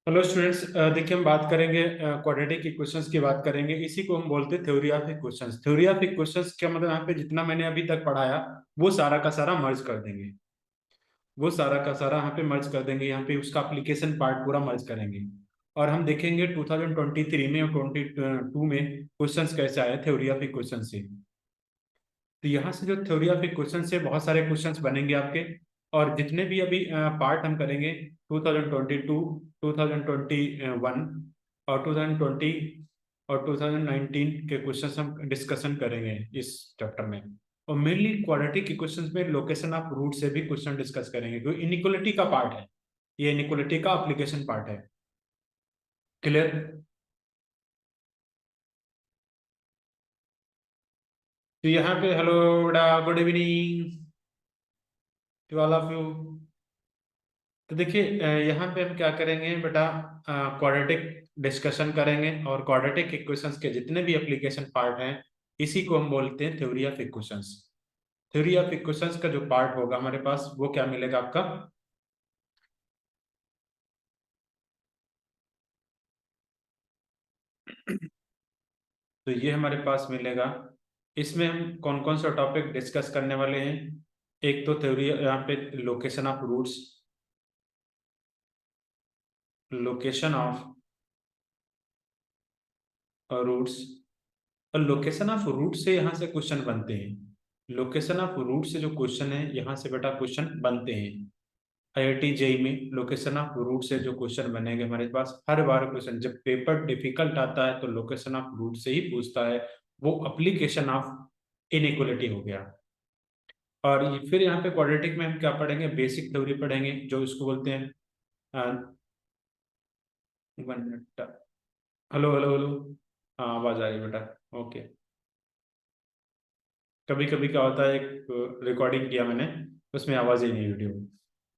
Hello students, देखिए हम बात करेंगे क्वाड्रेटिक इक्वेशंस की बात करेंगे। इसी को हम बोलते हैं theory of equations. Theory of equations क्या मतलब, यहाँ पे जितना मैंने अभी तक पढ़ाया वो सारा का सारा मर्ज कर देंगे। वो सारा का सारा यहाँ पे मर्ज कर देंगे, यहाँ पे उसका एप्लीकेशन पार्ट पूरा मर्ज करेंगे। और हम देखेंगे 2023 में और 22 में क्वेश्चंस कैसे आए थ्योरी ऑफ इक्वेशन से। तो यहाँ से जो थ्योरी ऑफ इक्वेशन से बहुत सारे क्वेश्चंस बनेंगे आपके। और जितने भी अभी पार्ट हम करेंगे 2022, 2021 और 2020 और 2019 के क्वेश्चंस हम डिस्कशन करेंगे इस चैप्टर में। और मेनली क्वाड्रेटिक इक्वेशंस में लोकेशन ऑफ रूट से भी क्वेश्चन डिस्कस करेंगे, क्योंकि इनइक्वालिटी का पार्ट है। ये इनइक्वालिटी का एप्लीकेशन पार्ट है। क्लियर? तो यहाँ पे hello, good evening to all of you. तो देखिए यहाँ पे हम क्या करेंगे बेटा, क्वाड्रेटिक डिस्कशन करेंगे। और क्वाड्रेटिक इक्वेशंस के जितने भी एप्लीकेशन पार्ट हैं, इसी को हम बोलते हैं theory of equations. Theory of equations का जो पार्ट होगा हमारे पास, वो क्या मिलेगा आपका? तो ये हमारे पास मिलेगा। इसमें हम कौन कौन सा टॉपिक डिस्कस करने वाले हैं? एक तो थ्योरी, यहाँ पे location of roots, location of roots. और लोकेशन ऑफ रूट से यहाँ से क्वेश्चन बनते हैं। लोकेशन ऑफ रूट से जो क्वेश्चन है, यहाँ से बेटा क्वेश्चन बनते हैं। आईआईटी जेई में लोकेशन ऑफ रूट से जो क्वेश्चन बनेंगे हमारे पास, हर बार क्वेश्चन जब पेपर डिफिकल्ट आता है तो लोकेशन ऑफ रूट से ही पूछता है। वो एप्लीकेशन ऑफ इनइक्वालिटी हो गया। और फिर यहाँ पे क्वाड्रेटिक में हम क्या पढ़ेंगे? बेसिक थ्योरी पढ़ेंगे, जो इसको बोलते हैं। 1 मिनट। Hello hello hello. हाँ, आवाज आ रही है बेटा। ओके। कभी कभी क्या होता है, एक रिकॉर्डिंग किया मैंने, उसमें आवाज ही नहीं, वीडियो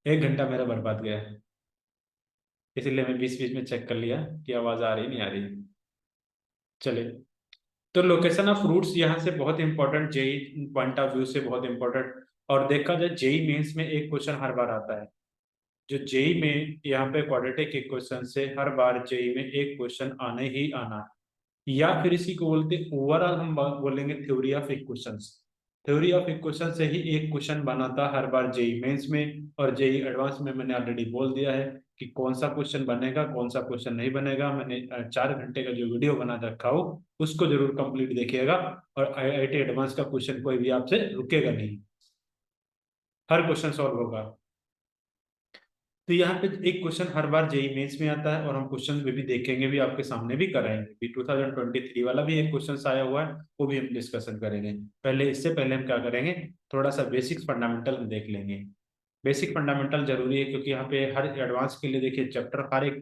1 घंटा मेरा बर्बाद गया है। इसीलिए मैं बीच बीच में चेक कर लिया कि आवाज आ रही नहीं आ रही। चले। तो लोकेशन ऑफ रूट्स यहाँ से बहुत important, JEE point of view से बहुत इंपॉर्टेंट। और देखा जाए जेई मेंस में एक क्वेश्चन हर बार आता है। जो जेई में यहाँ पे क्वाड्रेटिक इक्वेशन से हर बार जेई में एक क्वेश्चन आने ही आना है। या फिर इसी को बोलते हैं ओवरऑल, हम बोलेंगे theory of equations. Theory of equation से ही एक क्वेश्चन बना था हर बार जेई मेंस में और जेई एडवांस में। मैंने ऑलरेडी बोल दिया है कि कौन सा क्वेश्चन बनेगा, कौन सा क्वेश्चन नहीं बनेगा। मैंने 4 घंटे का जो वीडियो बना रखा हो, उसको जरूर कंप्लीट देखिएगा। और आईआईटी एडवांस का क्वेश्चन कोई भी आपसे रुकेगा नहीं, हर क्वेश्चन सॉल्व होगा। तो यहाँ पे एक क्वेश्चन हर बार जेई मेंस में आता है, और हम क्वेश्चन भी देखेंगे, भी आपके सामने भी कराएंगे। भी 2023 वाला भी एक क्वेश्चन आया हुआ है, वो भी हम डिस्कशन करेंगे। पहले इससे पहले हम क्या करेंगे, थोड़ा सा बेसिक फंडामेंटल हम देख लेंगे। बेसिक फंडामेंटल जरूरी है, क्योंकि यहाँ पे हर एडवांस के लिए देखिए चैप्टर,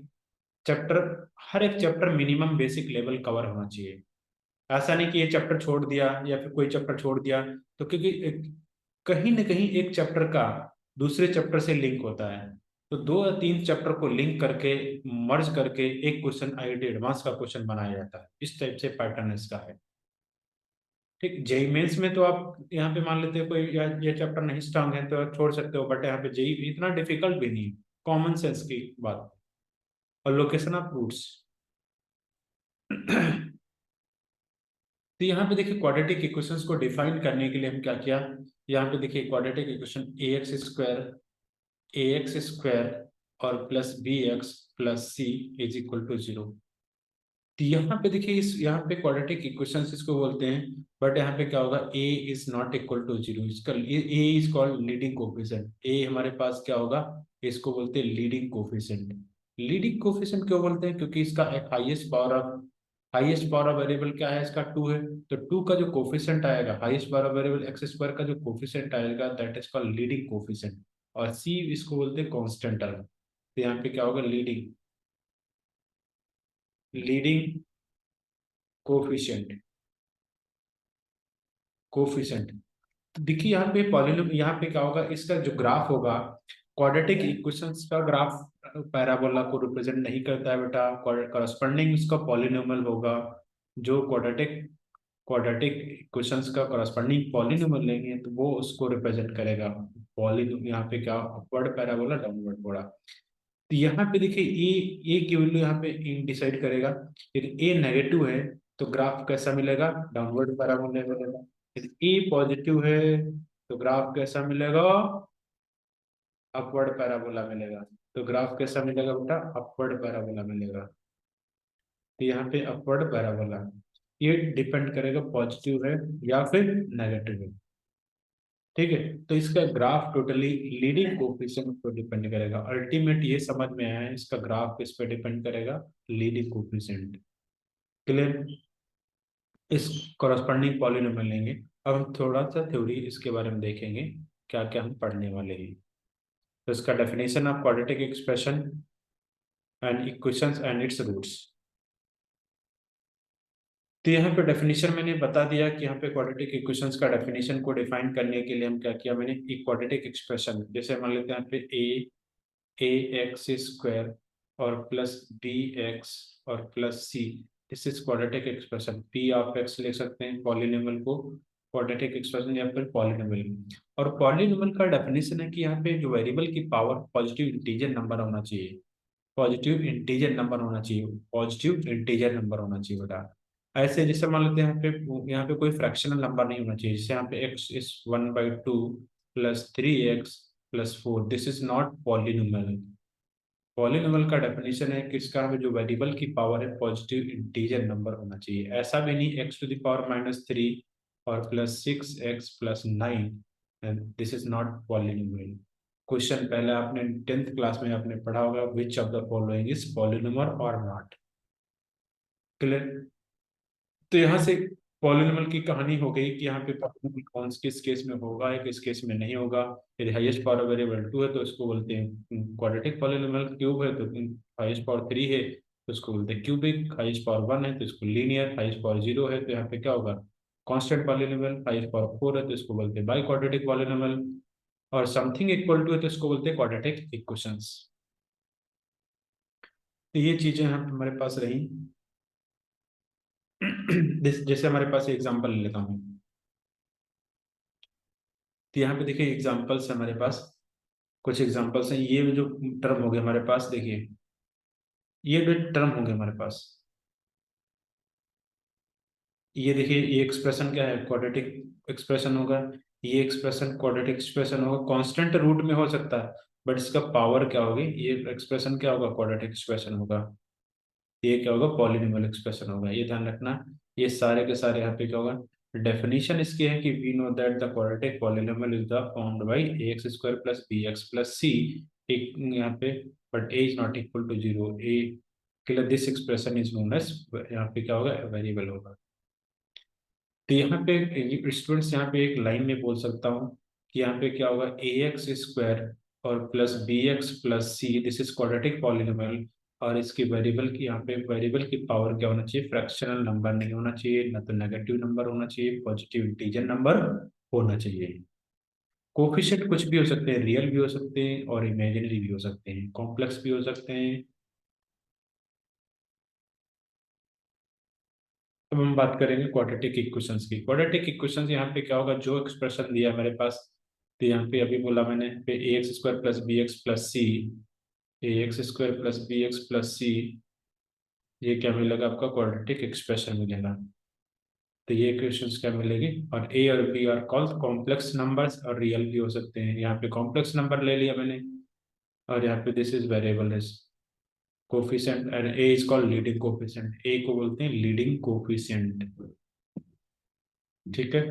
चैप्टर हर एक chapter minimum basic level cover होना चाहिए। ऐसा नहीं कि ये चैप्टर छोड़ दिया या फिर कोई चैप्टर छोड़ दिया। तो क्योंकि कहीं ना कहीं एक चैप्टर का दूसरे चैप्टर से लिंक होता है। तो 2 या 3 चैप्टर को लिंक करके, मर्ज करके एक क्वेश्चन आईआईटी एडवांस का क्वेश्चन बनाया जाता है। इस टाइप से पैटर्न इसका है। ठीक, जेई मेंस में तो आप यहाँ पे मान लेते हो कोई ये चैप्टर नहीं स्ट्रांग है तो आप छोड़ सकते हो, बट यहाँ पे जेई इतना डिफिकल्ट भी नहीं, कॉमन सेंस की बात। और लोकेशन ऑफ रूट्स। तो यहाँ पे देखिए क्वाड्रेटिक इक्वेशंस को डिफाइन करने के लिए हम क्या किया। यहाँ पे देखिए quadratic equation A x square और plus B X plus C is equal to 0। तो यहाँ पे देखिए, इस यहाँ पे क्वाड्रेटिक इक्वेशंस इसको बोलते हैं। बट यहाँ पे क्या होगा, ए इज नॉट इक्वल टू 0। इसका ए इज कॉल्ड लीडिंग कोफिशिएंट। ए हमारे पास क्या होगा, इसको बोलते हैं लीडिंग कोफिशिएंट। लीडिंग कोफिशिएंट क्यों बोलते हैं? क्योंकि इसका एक हाईएस्ट पावर ऑफ वेरिएबल क्या है, इसका 2 है। तो 2 का जो कोफिशिएंट आएगा, highest power of variable x square का जो कोफिशिएंट आएगा, that is called leading coefficient. और सी इसको बोलते हैं कांस्टेंट टर्म। तो यहाँ पे क्या होगा, लीडिंग लीडिंग कोफिशिएंट। कोफिशिएंट। तो देखिए यहाँ पे पॉलिनोम, यहाँ पे क्या होगा, इसका जो ग्राफ होगा, क्वाड्रेटिक इक्वेशंस का ग्राफ पैराबोला को रिप्रेजेंट नहीं करता है बेटा। करस्पॉन्डिंग उसका पॉलिनोमियल होगा। जो क्वाड्रेटिक क्वाड्रेटिक इक्वेशंस का करस्पॉन्डिंग पॉलिनोमियल लेंगे तो वो उसको रिप्रेजेंट करेगा। पॉलिनो यहाँ पे क्या, अपवर्ड पैराबोला, डाउनवर्ड बोला। तो यहाँ पे देखिए ए की वैल्यू यहाँ पे डिसाइड करेगा। यदि ए नेगेटिव है तो ग्राफ कैसा मिलेगा, डाउनवर्ड पैराबोला मिलेगा। यदि ए पॉजिटिव है तो ग्राफ कैसा मिलेगा, अपवर्ड पैराबोला मिलेगा। तो ग्राफ कैसा मिलेगा बेटा, अपवर्ड पैराबोला मिलेगा। तो यहाँ पे अपवर्ड पैराबोला, ये डिपेंड करेगा पॉजिटिव है या फिर नेगेटिव है। ठीक है, तो इसका ग्राफ टोटली लीडिंग कोफिशिएंट पर डिपेंड करेगा। अल्टीमेट ये समझ में आया है, इसका ग्राफ किस पे डिपेंड करेगा, लीडिंग कोफिशिएंट। क्लियर। इस कॉरस्पॉन्डिंग पॉलिनोमियल लेंगे। अब हम थोड़ा सा थ्योरी इसके बारे में देखेंगे, क्या क्या हम पढ़ने वाले हैं। तो इसका definition of quadratic expression and equations and its roots. तो यहाँ पे डेफिनेशन मैंने बता दिया कि यहाँ पे क्वाड्रेटिक इक्वेशंस का डेफिनेशन को डिफाइन करने के लिए हम क्या किया, मैंने एक क्वाड्रेटिक एक्सप्रेशन, जैसे मान लेते हैं यहाँ पे ए एक्स स्क्वायर और प्लस बी एक्स और plus C, this is quadratic expression. P of X लिख सकते हैं पॉलिनोमियल को क्वाड्रेटिक एक्सप्रेशन या फिर पॉलिनोमियल। और पॉलिनोमियल का डेफिनेशन है कि यहाँ पे जो वेरिएबल की पावर पॉजिटिव इंटीजर नंबर होना चाहिए, पॉजिटिव इंटीजर नंबर होना चाहिए, पॉजिटिव इंटीजर नंबर होना चाहिए बेटा। ऐसे जैसे मान लेते हैं यहाँ पे कोई फ्रैक्शनल नंबर नहीं होना चाहिए, जैसे यहाँ पे x is 1/2 plus 3x plus 4, this is not polynomial. Polynomial का डेफिनेशन है कि इसका जो वेरिएबल की पावर है पॉजिटिव इंटीजर नंबर होना चाहिए। ऐसा भी नहीं x⁻³ और plus 6x plus 9, this is not polynomial. Question पहले आपने 10th क्लास में आपने पढ़ा होगा, which of the following is polynomial और नॉट। क्लियर। तो यहाँ से पॉलिनोमियल की कहानी हो गई कि यहाँ पे पॉलिनोमियल कौन किस केस में होगा या किस केस में नहीं होगा। यदि हाईएस्ट पावर वेरिएबल 2 है तो इसको बोलते हैं क्वाड्रेटिक पॉलिनोमियल, क्यूब है तो हाईएस्ट पावर 3 है तो इसको बोलते हैं क्यूबिक, हाईएस्ट पावर 1 है तो इसको लीनियर, हाईएस्ट पावर 0 है तो यहाँ पे क्या होगा, कांस्टेंट पॉलिनोमियल, हाईएस्ट पावर 4 है तो इसको बोलते हैं बाई क्वाड्रेटिक पॉलिनोमियल, और समथिंग इक्वल टू है तो इसको बोलते हैं क्वाड्रेटिक इक्वेशंस। तो ये चीजें यहाँ पे हमारे पास रही। जैसे हमारे पास एग्जांपल ले लेता हूँ। तो यहाँ पे देखिए एग्जांपल्स हमारे पास, कुछ एग्जांपल्स हैं। ये जो टर्म हो गए हमारे पास, देखिए ये जो टर्म होंगे हमारे पास, ये देखिए ये एक्सप्रेशन क्या है, क्वाड्रेटिक एक्सप्रेशन होगा। ये एक्सप्रेशन क्वाड्रेटिक एक्सप्रेशन होगा, कांस्टेंट रूट में हो सकता है बट इसका पावर क्या होगी, ये एक्सप्रेशन क्या होगा, क्वाड्रेटिक एक्सप्रेशन होगा। ये क्या होगा, पॉलिनोमियल एक्सप्रेशन होगा, ये ध्यान रखना। ये सारे के सारे यहाँ पे क्या होगा, डेफिनेशन इसकी है कि we know that the quadratic polynomial is the found by ax² plus bx plus c, एक यहाँ पे, but a is not equal to 0, a के लिए this expression is known as, यहाँ पे क्या होगा, वेरिएबल होगा। तो यहाँ पे स्टूडेंट्स, यहाँ पे एक लाइन में बोल सकता हूँ कि यहाँ पे क्या होगा, ax² और plus bx plus c, this is quadratic polynomial. और इसकी वेरिएबल की, यहाँ पे वेरिएबल की पावर क्या होना चाहिए, फ्रैक्शनल नंबर नहीं होना चाहिए, ना तो नेगेटिव नंबर होना चाहिए, पॉजिटिव इंटीजर नंबर होना चाहिए। कोफिशिएंट कुछ भी हो सकते हैं, रियल भी हो सकते हैं और इमेजिनरी भी हो सकते हैं, कॉम्प्लेक्स भी हो सकते हैं। अब हम बात करेंगे क्वाड्रेटिक इक्वेशंस की। क्वाड्रेटिक इक्वेशंस यहाँ पे क्या होगा, जो एक्सप्रेशन दिया है मेरे पास, तो यहाँ पे अभी बोला मैंने पे ax² plus bx plus c, ax² plus bx plus c, ये क्या मिलेगा आपका, क्वाड्रेटिक एक्सप्रेशन मिलेगा। तो ये इक्वेशंस क्या मिलेगी, और a और b are called complex numbers और रियल भी हो सकते हैं। यहाँ पे कॉम्प्लेक्स नंबर ले लिया मैंने, और यहाँ पे this is variable is coefficient, and a is called leading coefficient, a को बोलते हैं लीडिंग कोफिशिएंट। ठीक है।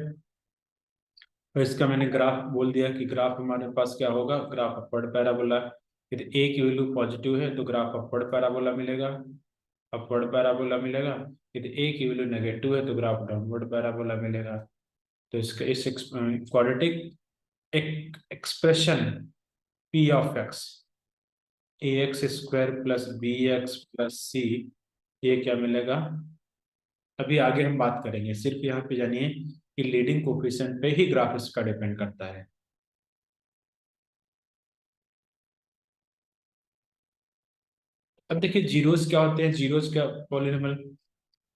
तो इसका मैंने ग्राफ बोल दिया कि ग्राफ हमारे पास क्या होगा, ग्राफ अपवर्ड पैराबोला। यदि ए की वैल्यू पॉजिटिव है तो ग्राफ अपवर्ड पैराबोला मिलेगा, अपवर्ड पैराबोला मिलेगा। यदि ए की वैल्यू नेगेटिव है तो ग्राफ डाउनवर्ड पैराबोला मिलेगा। तो इसका इस क्वाड्रेटिक एक expression P of x, ax² plus bx plus c, ये क्या मिलेगा, अभी आगे हम बात करेंगे। सिर्फ यहाँ पे जानिए कि लीडिंग कोफिशिएंट पे ही ग्राफ इसका डिपेंड करता है। अब देखिए जीरोस क्या होते हैं, जीरोस क्या, पॉलिनोमियल,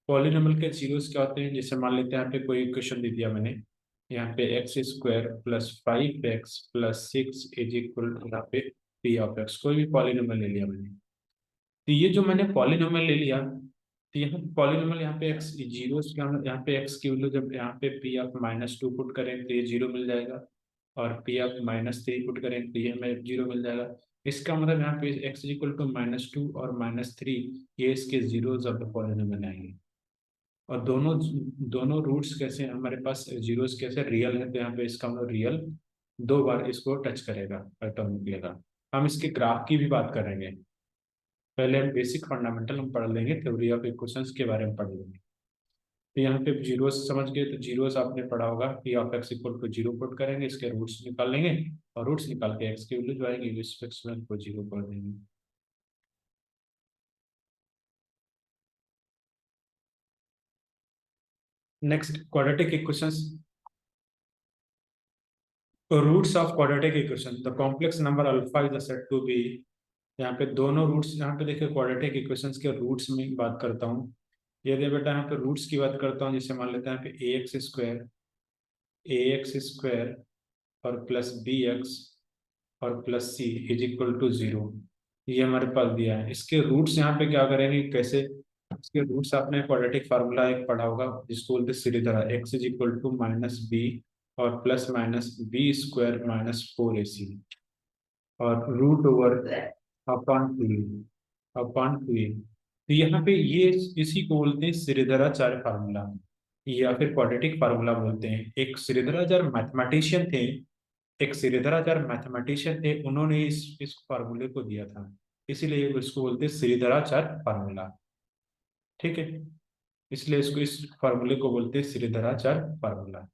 पॉलिनोमियल के जीरोस क्या होते हैं। जैसे मान लेते हैं यहाँ पे कोई इक्वेशन दे दिया मैंने, यहाँ पे x² plus 5x plus 6 is equal यहाँ पे पी ऑफ एक्स, कोई भी पॉलिनोमियल ले लिया मैंने। तो ये जो मैंने पॉलिनोमियल ले लिया, तो यहाँ पॉलिनोमियल, यहाँ पे एक्स जीरो, यहाँ पे एक्स की वैल्यू जब यहाँ पे पी ऑफ -2 पुट करें तो ये जीरो मिल जाएगा, और पी ऑफ -3 पुट करें तो ये हमें जीरो मिल जाएगा। इसका मतलब यहाँ पे एक्स इक्वल टू -2 और -3, ये इसके जीरोज ऑफ द पॉलिनोमियल आएंगे। और दोनों दोनों रूट्स कैसे हैं हमारे पास, जीरोस कैसे रियल है, तो यहाँ पे इसका मतलब रियल दो बार इसको टच करेगा, पैटर्न निकलेगा। हम इसके ग्राफ की भी बात करेंगे। पहले हम बेसिक फंडामेंटल हम पढ़ लेंगे, थ्योरी ऑफ इक्वेशंस के बारे में पढ़ लेंगे। तो यहाँ पे जीरोस समझ गए, तो जीरोस आपने पढ़ा होगा, P of X equal to zero put करेंगे, इसके रूट्स निकाल लेंगे, और रूट्स निकाल के एक्स की वैल्यू जो आएगी इस एक्सप्रेशन को जीरो कर देंगे। Next, quadratic equations, roots of quadratic equation, the complex number alpha is said to be. यहाँ पे दोनों रूट्स, यहाँ पे देखिए क्वाड्रेटिक इक्वेशंस के रूट्स में बात करता हूँ। ये दे बेटा, यहाँ पे रूट्स की बात करता हूँ, जैसे मान लेते हैं यहाँ पे ए एक्स स्क्वायर और प्लस बी एक्स और plus C is equal to zero. ये हमारे पास दिया है। इसके रूट्स यहाँ पे क्या करेंगे, कैसे, इसके रूट्स आपने क्वाड्रेटिक फार्मूला एक पढ़ा होगा जिसको बोलते हैं सीधी तरह, X is equal to -b और plus minus B square -4ac, और रूट ओवर अपॉन 2 तो यहाँ पे ये, इसी को बोलते हैं श्रीधराचार्य फार्मूला, या फिर क्वाड्रेटिक फार्मूला बोलते हैं। एक श्रीधराचार्य मैथमेटिशियन थे, एक श्रीधराचार्य मैथमेटिशियन थे, उन्होंने इस फार्मूले को दिया था, इसीलिए इसको बोलते हैं श्रीधराचार्य फार्मूला। ठीक है, इसलिए इसको, इस फार्मूले को बोलते हैं श्रीधराचार्य फार्मूला।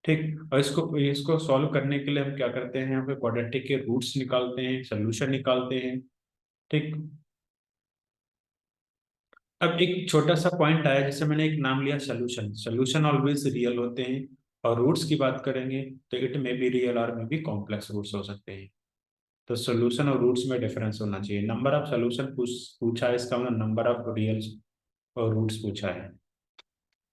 ठीक, और इसको इसको सॉल्व करने के लिए हम क्या करते हैं, यहाँ पे क्वाड्रेटिक के रूट्स निकालते हैं, सोल्यूशन निकालते हैं। ठीक, अब एक छोटा सा पॉइंट आया, जैसे मैंने एक नाम लिया सोल्यूशन, सोल्यूशन ऑलवेज रियल होते हैं। और रूट्स की बात करेंगे तो इट में भी रियल और में भी कॉम्प्लेक्स रूट्स हो सकते हैं। तो सोल्यूशन और रूट्स में डिफरेंस होना चाहिए। नंबर ऑफ सोल्यूशन पूछा है, इसका मतलब नंबर ऑफ रियल और रूट्स पूछा है।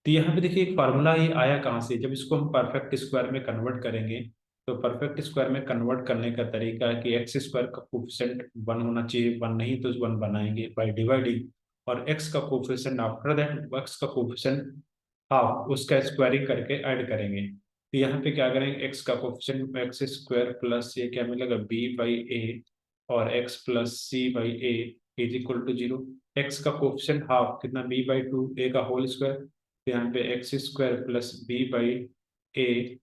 तो यहाँ पे देखिए एक फार्मूला ये आया कहाँ से, जब इसको हम परफेक्ट स्क्वायर में कन्वर्ट करेंगे, तो परफेक्ट स्क्वायर में कन्वर्ट करने का तरीका है कि एक्स स्क्वायर का कोफिशिएंट 1 होना चाहिए, 1 नहीं तो 1 बनाएंगे बाय डिवाइडिंग, और एक्स का कोफिशिएंट आफ्टर दैट, एक्स का कोफिशिएंट हाफ, उसका स्क्वायरिंग करके ऐड करेंगे। तो यहाँ पे क्या करेंगे, एक्स का कोफिशिएंट एक्स स्क्वायर प्लस ये क्या मिलेगा b/a, और X plus c/a is equal to zero. X का कोफिशिएंट हाफ कितना, b/2, a का होल स्क्वायर, तो यहाँ पे X square plus b/a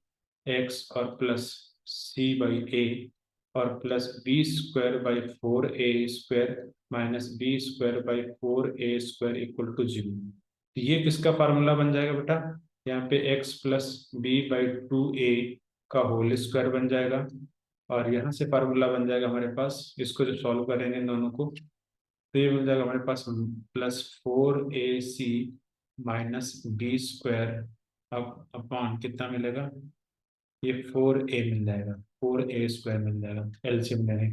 X और प्लस c/a, और plus b² / 4a² minus b² / 4a² equal to zero. तो ये किसका फार्मूला बन जाएगा बेटा, यहाँ पे x प्लस b/2a का होल स्क्वायर बन जाएगा, और यहाँ से फार्मूला बन जाएगा हमारे पास, इसको जब सॉल्व करेंगे इन दोनों को, तो ये मिल जाएगा हमारे पास +4ac -b² अब अपॉन कितना मिलेगा, ये 4a मिल जाएगा, 4a² मिल जाएगा, एलसीएम लेंगे,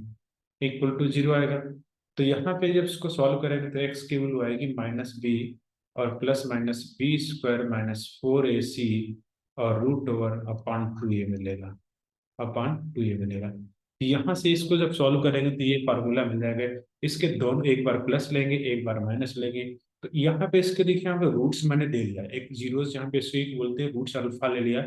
इक्वल टू जीरो आएगा। तो यहाँ पे जब इसको सॉल्व करेंगे तो एक्स की वैल्यू आएगी -b और प्लस माइनस b² -4ac, और रूट ओवर अपॉन 2a मिलेगा, अपॉन 2a मिलेगा। तो यहाँ से इसको जब सॉल्व करेंगे तो ये फार्मूला मिल जाएगा। इसके दोनों, एक बार प्लस लेंगे एक बार माइनस लेंगे, तो यहाँ पे इसके देखिए, यहाँ पे रूट्स मैंने दे दिया, एक जीरो यहाँ पे इसको बोलते हैं रूट्स, अल्फा ले लिया,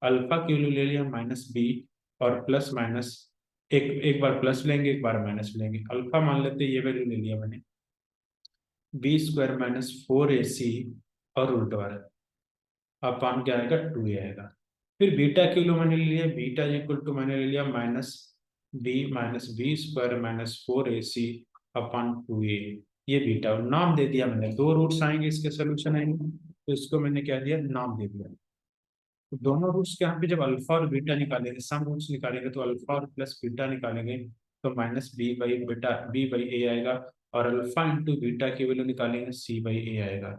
अल्फा की वैल्यू ले लिया -b और प्लस माइनस, एक एक बार प्लस लेंगे एक बार माइनस लेंगे, अल्फा मान लेते हैं, ये वैल्यू ले लिया मैंने b² -4ac, और रूट ओवर अपॉन क्या आएगा, 2a आएगा। फिर बीटा की वैल्यू मैंने ले लिया, बीटा इक्वल टू मैंने ले लिया -b -4ac अपॉन 2a, ये बीटा, और नाम दे दिया मैंने, दो रूट्स आएंगे इसके सोल्यूशन आएंगे, तो इसको मैंने क्या दिया, नाम दे दिया। तो दोनों रूट्स के यहाँ पे जब अल्फा और बीटा निकालेंगे, सम रूट्स निकालेंगे, तो अल्फा और प्लस बीटा निकालेंगे, तो -b/a आएगा, और अल्फा इंटू बीटा की वैल्यू निकालेंगे, c/a आएगा।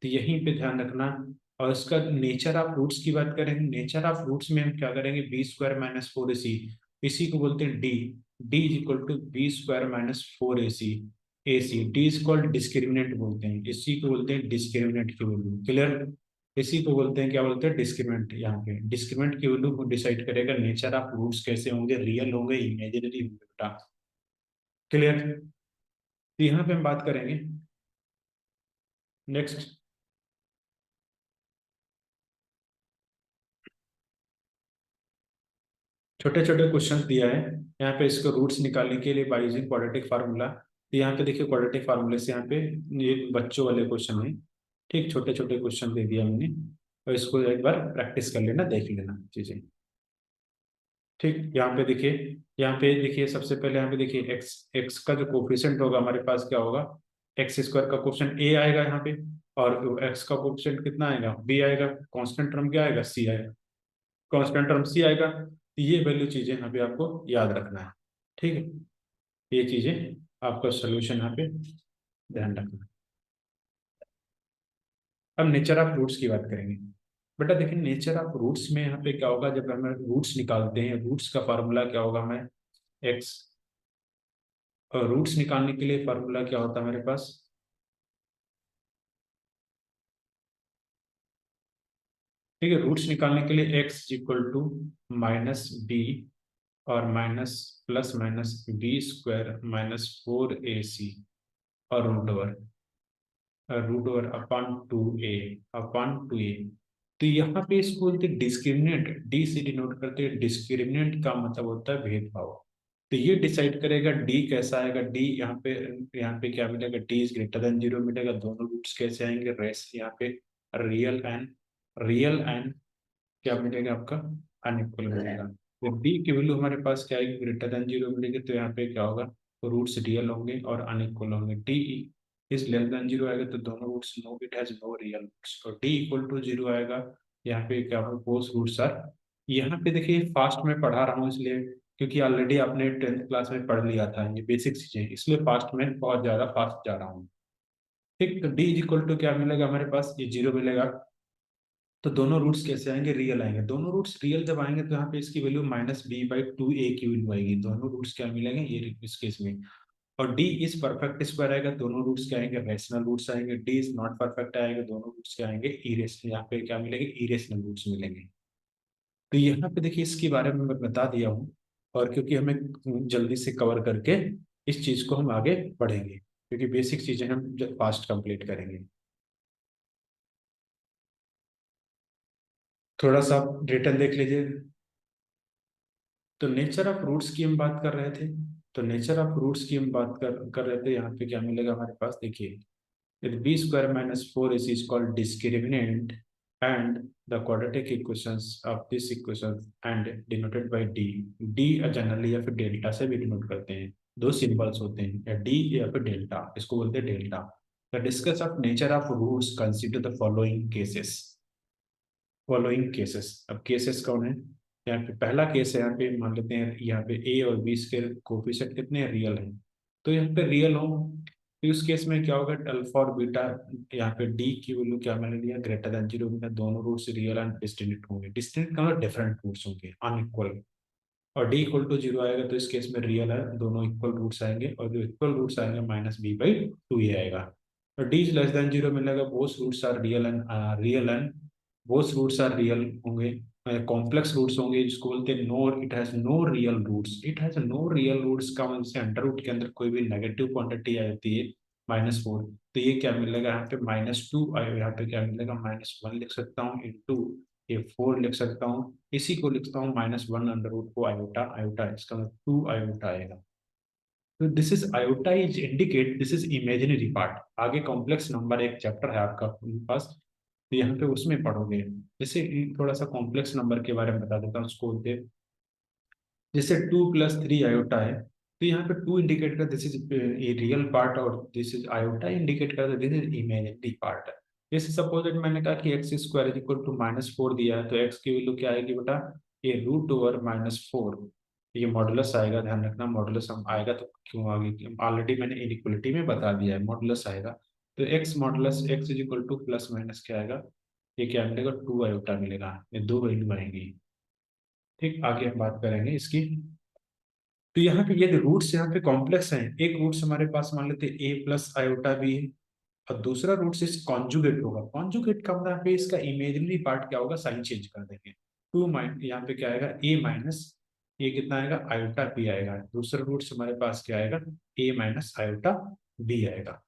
तो यहीं पे ध्यान रखना। और इसका नेचर ऑफ रूट्स की बात करेंगे, नेचर ऑफ रूट्स में हम क्या करेंगे, b² -4ac, इसी को बोलते हैं D, D is equal to b² -4ac, ac, D is called discriminant बोलते हैं, इसी को बोलते हैं डिस्क्रिमिनेंट की वैल्यू, क्लियर। इसी को बोलते हैं, क्या बोलते हैं, डिस्क्रिमिनेंट। यहाँ पे डिस्क्रिमिनेंट की वैल्यू को डिसाइड करेगा नेचर ऑफ रूट्स कैसे होंगे, रियल होंगे इमेजिनरी होंगे बेटा। क्लियर? तो यहाँ पे हम बात करेंगे नेक्स्ट। छोटे छोटे क्वेश्चन दिया है यहाँ पे, इसको रूट्स निकालने के लिए बाय यूजिंग क्वाड्रेटिक फार्मूला। तो यहाँ पे देखिए क्वाड्रेटिक फार्मूले से यहाँ पे ये बच्चों वाले क्वेश्चन है। ठीक, छोटे छोटे क्वेश्चन दे दिया मैंने, और इसको एक बार प्रैक्टिस कर लेना, देख लेना चीजें। ठीक, यहाँ पे देखिए, यहाँ पे देखिए सबसे पहले यहाँ पे देखिए एक्स एक्स का जो कोफिशिएंट होगा हमारे पास क्या होगा, एक्स स्क्वायर का कोफिशिएंट ए आएगा यहाँ पे, और एक्स का कोफिशिएंट कितना आएगा, बी आएगा। कांस्टेंट टर्म क्या आएगा, सी आएगा। कांस्टेंट टर्म सी आएगा, तो ये वैल्यू चीजें यहाँ पे आपको याद रखना है। ठीक है, ये चीजें आपका सोल्यूशन यहाँ पे ध्यान रखना। अब नेचर ऑफ रूट्स की बात करेंगे। बेटा देखिए नेचर ऑफ रूट्स में यहाँ पे क्या होगा, जब हम रूट्स निकालते हैं, रूट्स का फार्मूला क्या होगा हमें, एक्स। और रूट्स निकालने के लिए फार्मूला क्या होता है हमारे पास, ठीक है, रूट्स निकालने के लिए X equal to minus B, और minus plus minus B square minus 4ac, और root over upon 2a, upon 2a। तो यहाँ पे इसको बोलते हैं डिस्क्रिमिनेंट, डी से डिनोट करते हैं। डिस्क्रिमिनेंट का मतलब होता है भेदभाव। तो ये डिसाइड करेगा डी कैसा आएगा, डी यहाँ पे क्या मिलेगा, D is greater than zero मिलेगा। दोनों रूट्स कैसे आएंगे, रेस यहाँ पे रियल एंड क्या मिलेगा आपका, अनइक्वल मिलेगा। तो डी की वैल्यू हमारे पास क्या आएगी, ग्रेटर देन जीरो मिलेगी। तो यहाँ पे क्या होगा, तो रूट्स रियल होंगे और अनइक्वल होंगे। D is less than zero आएगा तो दोनों roots no, it has no real roots. और डी इक्वल टू जीरो आएगा, यहाँ पे क्या होगा, बोथ रूट्स आर। यहाँ पे देखिए फास्ट में पढ़ा रहा हूँ इसलिए, क्योंकि ऑलरेडी आपने 10th क्लास में पढ़ लिया था ये बेसिक चीजें, इसलिए फास्ट में बहुत ज्यादा फास्ट जा रहा हूँ। ठीक, तो डी इज इक्वल टू क्या मिलेगा हमारे पास, ये जीरो मिलेगा। तो दोनों रूट्स कैसे आएंगे, रियल आएंगे। दोनों रूट्स रियल जब आएंगे तो यहाँ पे इसकी value minus B by two A की वैल्यू आएगी। दोनों रूट्स क्या मिलेंगे, ये इस केस में। और डी इज परफेक्ट स्क्वायर आएगा, दोनों रूट्स क्या आएंगे, रैशनल रूट्स आएंगे। डी इज नॉट परफेक्ट आएगा, दोनों रूट्स क्या आएंगे, इरेशनल, यहाँ पे क्या मिलेंगे, इरेशनल रूट्स मिलेंगे। तो यहाँ पे देखिए इसके बारे में मैं बता दिया हूँ, और क्योंकि हमें जल्दी से कवर करके इस चीज को हम आगे बढ़ेंगे, क्योंकि बेसिक चीजें हम फास्ट कंप्लीट करेंगे। थोड़ा सा रिटर्न देख लीजिए। तो नेचर ऑफ रूट्स की हम बात कर रहे थे। तो नेचर ऑफ रूट्स की हम बात कर रहे थे, यहाँ पे क्या मिलेगा हमारे पास, देखिए if b square minus 4ac is called discriminant, and the quadratic equations of this equation and denoted by d। d generally या फिर डेल्टा से भी डिनोट करते हैं, दो सिंबल्स होते हैं, या d या फिर डेल्टा, इसको बोलते हैं delta. The discuss of nature of roots consider the following cases. Following cases, अब केसेस कौन है, यहाँ पे पहला केस है, यहाँ पे मान लेते हैं यहाँ पे ए और बी के कोफिशिएंट कितने रियल हैं। तो यहाँ पे रियल हो, तो उस केस में क्या होगा, अल्फा और बीटा, यहाँ पे डी की वैल्यू क्या मैंने लिया, ग्रेटर देन जीरो में, दोनों रूट्स रियल एंड डिस्टिंक्ट होंगे। डिस्टिंक्ट का मतलब डिफरेंट रूट्स होंगे, अनइक्वल। और डी इक्वल टू जीरो आएगा तो इस केस में रियल है, दोनों इक्वल रूट्स आएंगे, और जो इक्वल रूट्स आएंगे माइनस बी बाई टू ही आएगा। और D is less than zero मिलेगा, both roots are real and both roots are real होंगे, कॉम्प्लेक्स रूट्स होंगे, जिसको बोलते हैं no, it has no real roots. It has no real roots का मतलब से अंडर रूट के अंदर कोई भी नेगेटिव क्वांटिटी आ जाती है, -4। तो ये क्या मिलेगा यहाँ पे, -2 आएगा, यहाँ पे क्या मिलेगा, -1 लिख सकता हूँ, इंटू ये 4 लिख सकता हूँ, इसी को लिखता हूँ -1 अंडर रूट को आयोटा, आयोटा इसका मतलब 2 आयोटा आएगा। तो this is iota is indicate this is imaginary part. आगे कॉम्प्लेक्स नंबर एक चैप्टर है आपका अपने पास, तो यहाँ पे उसमें पढ़ोगे। जैसे थोड़ा सा कॉम्प्लेक्स नंबर के बारे में बता देता हूँ, उसको बोलते हैं, जैसे 2 + 3 आयोटा है, तो यहाँ पे 2 इंडिकेट कर this is a real part, और दिस इज आयोटा इंडिकेट कर दिस इज इमेजिनरी पार्ट। जैसे सपोज दैट मैंने कहा कि X square is equal to -4 दिया है, तो एक्स की वैल्यू क्या आएगी बेटा, ये √/-4। ये मॉडुलस आएगा, ध्यान रखना मॉडुलस हम आएगा तो क्यों आगे, ऑलरेडी मैंने इनइक्वलिटी में बता दिया है, मॉडुलस आएगा। तो x modulus x is equal two plus minus क्या आएगा, ये क्या मिलेगा, 2 आयोटा मिलेगा। ये दो वैल्यू आएंगी। ठीक, आगे हम बात करेंगे इसकी। तो यहाँ पे यदि रूट्स यहाँ पे कॉम्प्लेक्स हैं, एक रूट्स हमारे पास मान लेते ए प्लस आयोटा भी है, और दूसरा रूट्स इस कॉन्जुगेट होगा। कॉन्जुगेट का मतलब यहाँ पे इसका इमेजिनरी पार्ट क्या होगा, साइन चेंज कर देंगे। 2 यहाँ पे क्या आएगा, ए माइनस, ये कितना आएगा, आयोटा बी आएगा। दूसरा रूट से हमारे पास क्या आएगा, ए माइनस आयोटा बी आएगा।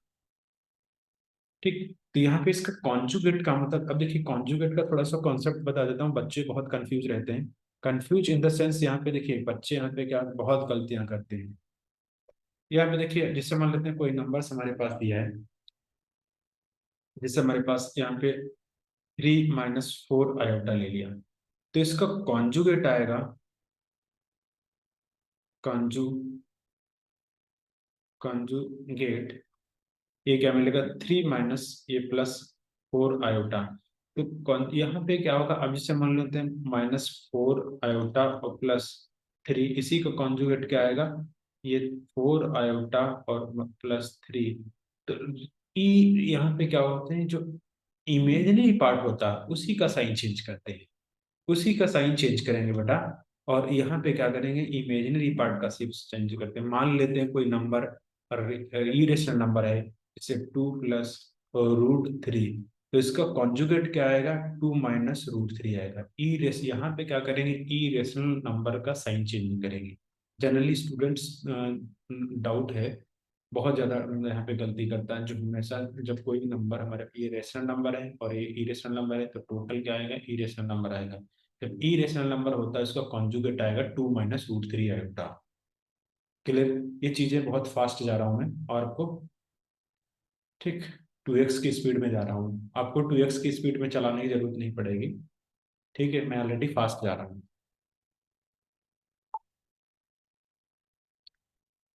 ठीक, तो यहाँ पे इसका कॉन्जुगेट का मतलब, अब देखिए कॉन्जुगेट का थोड़ा सा कॉन्सेप्ट बता देता हूँ, बच्चे बहुत कंफ्यूज रहते हैं। कंफ्यूज इन द सेंस, यहाँ पे देखिए बच्चे यहाँ पे क्या बहुत गलतियां करते हैं। यहाँ पे देखिए, जिससे मान लेते हैं कोई नंबर्स हमारे पास दिया है, जैसे हमारे पास यहाँ पे 3 - 4 आयोटा ले लिया, तो इसका कॉन्जुगेट आएगा, कॉन्जू कॉन्जुगेट, ये क्या मिलेगा, 3 - A + 4 आयोटा। तो यहाँ पे क्या होगा, अब जैसे मान लेते हैं -4 आयोटा और +3, इसी का कॉन्जुगेट क्या आएगा, ये 4 आयोटा और +3। तो ई, यहाँ पे क्या होते हैं, जो इमेजिनरी पार्ट होता है उसी का साइन चेंज करते हैं, उसी का साइन चेंज करेंगे बेटा। और यहाँ पे क्या करेंगे, इमेजिनरी पार्ट का सिर्फ चेंज करते हैं। मान लेते हैं कोई नंबर इरेशनल नंबर है, जैसे 2 + √3, तो इसका कॉन्जुगेट क्या आएगा, 2 - √3 आएगा। ई रेस, यहाँ पे क्या करेंगे, ई रेशनल नंबर का साइन चेंज करेंगे। जनरली स्टूडेंट्स डाउट है, बहुत ज्यादा यहाँ पे गलती करता है, जो हमेशा जब कोई नंबर हमारे ये रेशनल नंबर है और ये इरेशनल नंबर है, तो टोटल क्या आएगा, इरेशनल नंबर आएगा। जब इरेशनल नंबर होता है, इसका कॉन्जुगेट आएगा 2 - √3 आएगा। क्लियर, ये चीजें बहुत फास्ट जा रहा हूँ मैं, और आपको, ठीक, 2x की स्पीड में जा रहा हूँ, आपको 2x की स्पीड में चलाने की जरूरत नहीं पड़ेगी। ठीक है, मैं ऑलरेडी फास्ट जा रहा हूँ।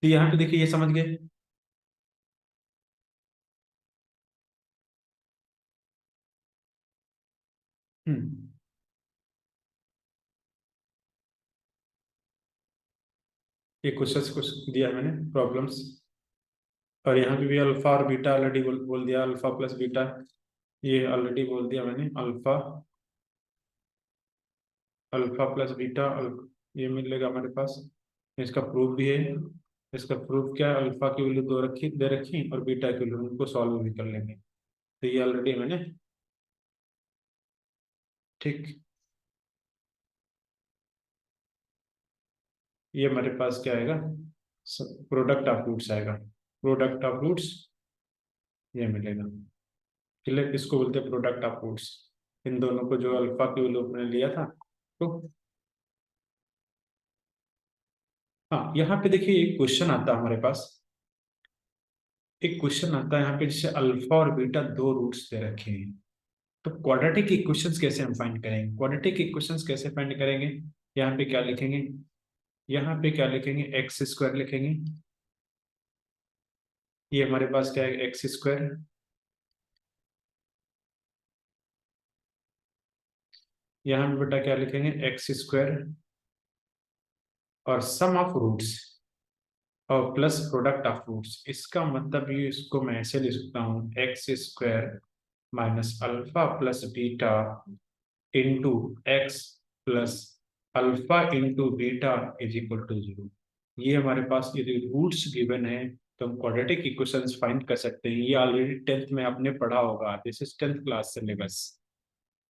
तो यहाँ पे देखिए, ये समझ गए। हम्म, ये क्वेश्चन कुछ दिया है मैंने, प्रॉब्लम्स, और यहाँ पे भी अल्फा और बीटा ऑलरेडी बोल दिया, अल्फा प्लस बीटा, ये ऑलरेडी बोल दिया मैंने, अल्फा, अल्फा प्लस बीटा ये मिलेगा हमारे पास। इसका प्रूफ भी है, इसका प्रूफ क्या है, अल्फा की वैल्यू दो रखी दे रखी और बीटा की वैल्यू, उनको सॉल्व भी कर लेंगे। तो ये ऑलरेडी मैंने, ठीक, ये हमारे पास क्या आएगा, प्रोडक्ट ऑफ रूट्स आएगा, प्रोडक्ट ऑफ रूट्स ये मिलेगा। क्लियर, किसको बोलते हैं, प्रोडक्ट ऑफ रूट्स, इन दोनों को, जो अल्फा की वैल्यू अपने लिया था। तो हाँ, यहाँ पे देखिए एक क्वेश्चन आता है हमारे पास, एक क्वेश्चन आता है यहाँ पे, जैसे अल्फा और बीटा दो रूट्स दे रखे हैं, तो क्वाड्रेटिक इक्वेशंस कैसे हम फाइंड करेंगे, क्वाड्रेटिक इक्वेशंस कैसे फाइंड करेंगे। यहाँ पे क्या लिखेंगे, यहाँ पे क्या लिखेंगे, x² लिखेंगे, ये हमारे पास क्या है, x²। यहाँ पे बेटा क्या लिखेंगे, x² और सम ऑफ रूट्स और प्लस प्रोडक्ट ऑफ रूट्स। इसका मतलब ये, इसको मैं ऐसे लिख सकता हूँ, x² minus alpha plus beta into X plus alpha into beta is equal to 0। ये हमारे पास यदि रूट्स गिवन है, तो हम क्वाड्रेटिक इक्वेशंस फाइंड कर सकते हैं। ये ऑलरेडी 10th में आपने पढ़ा होगा, this is 10th class syllabus.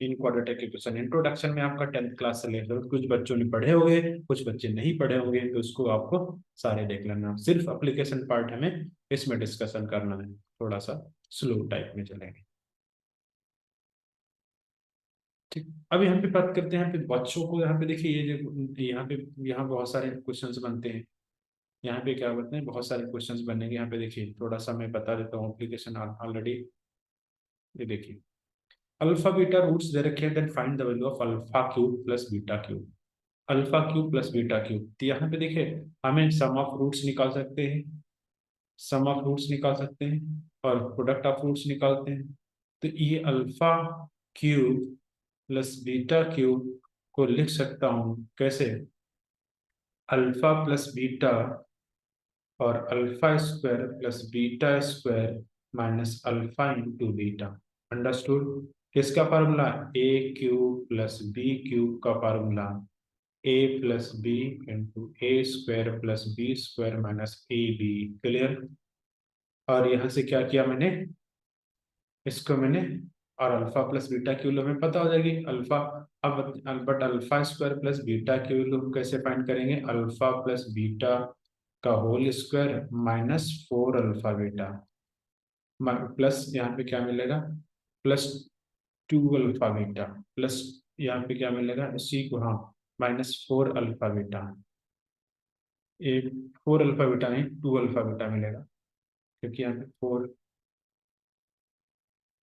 In quadratic equation introduction में आपका 10th क्लास सिलेबस, कुछ बच्चों ने पढ़े होंगे, कुछ बच्चे नहीं पढ़े होंगे, तो उसको आपको सारे देख लेना। सिर्फ एप्लीकेशन पार्ट हमें इसमें डिस्कशन करना है, थोड़ा सा स्लो टाइप में चलेंगे। ठीक, अब यहाँ पे बात करते हैं, यहाँ पे बच्चों को, यहाँ पे देखिए, ये जो यहाँ पे, यहाँ बहुत सारे क्वेश्चंस बनते हैं। यहाँ पे क्या बोलते हैं, बहुत सारे क्वेश्चंस बनेंगे। यहाँ पे देखिए, थोड़ा सा मैं बता देता हूँ एप्लीकेशन ऑलरेडी। ये देखिए, अल्फा बीटा रूट्स दे रखे हैं, then find the value of alpha cube plus beta cube, alpha cube plus beta cube. तो यहाँ पे देखिए, हमें सम ऑफ रूट्स निकाल सकते हैं, सम ऑफ रूट्स निकाल सकते हैं, और प्रोडक्ट ऑफ रूट्स निकालते हैं। तो ये alpha cube plus beta cube को लिख सकता हूँ कैसे, अल्फा प्लस बीटा और alpha square plus beta square minus alpha into beta. Understood, किसका formula, A cube plus B cube का formula, A plus B into A square plus B square minus A B. Clear, और यहाँ से क्या किया मैंने, इसको मैंने और अल्फा प्लस बीटा की वैल्यू हमें पता हो जाएगी अल्फा। अब but alpha square plus beta की वैल्यू हम कैसे फाइंड करेंगे? अल्फा प्लस बीटा का whole square minus 4 alpha beta, plus यहाँ पे क्या मिलेगा? प्लस 2 अल्फा बीटा, प्लस यहाँ पे क्या मिलेगा इसी को? हाँ, -4 अल्फा बीटा। ये 4 अल्फा बीटा नहीं, 2 अल्फा बीटा मिलेगा, क्योंकि यहाँ पे 4,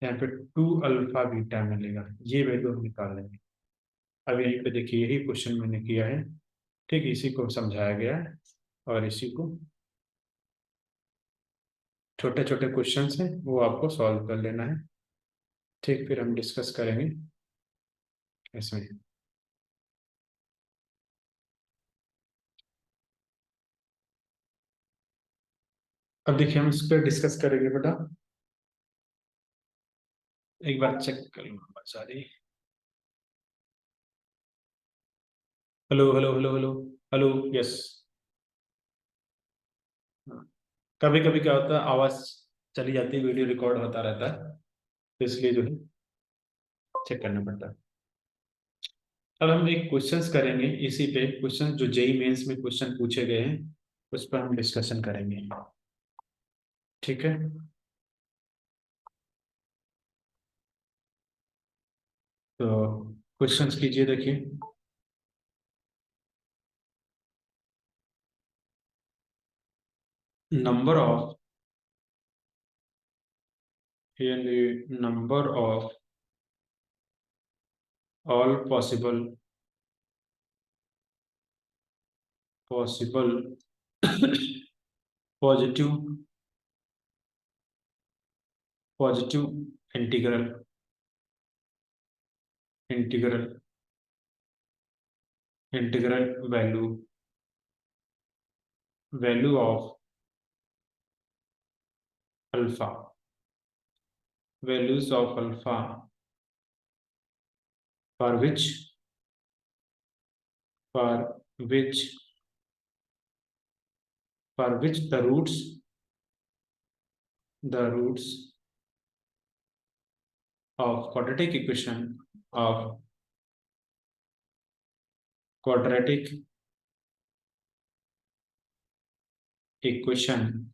यहाँ पे 2 अल्फा बीटा मिलेगा। ये वैल्यू हम निकाल लेंगे। अब यहीं पे देखिए, यही क्वेश्चन मैंने किया है, ठीक, इसी को समझाया गया है, और इसी को छोटे छोटे क्वेश्चन हैं वो आपको सॉल्व कर लेना है। ठीक, फिर हम डिस्कस करेंगे इसमें। अब देखिए, हम इस पर डिस्कस करेंगे बेटा। एक बार चेक कर लूँगा, sorry. Hello hello hello hello hello, yes. कभी कभी क्या होता है, आवाज चली जाती है, वीडियो रिकॉर्ड होता रहता है, तो इसलिए जो है चेक करना पड़ता है। अब हम एक क्वेश्चंस करेंगे इसी पे, क्वेश्चन जो जेई मेंस में क्वेश्चन पूछे गए हैं उस पर हम डिस्कशन करेंगे, ठीक है? तो क्वेश्चंस कीजिए, देखिए। Number of number of all possible positive positive integral integral integral value value of alpha values of alpha for which for which for which the roots of of quadratic equation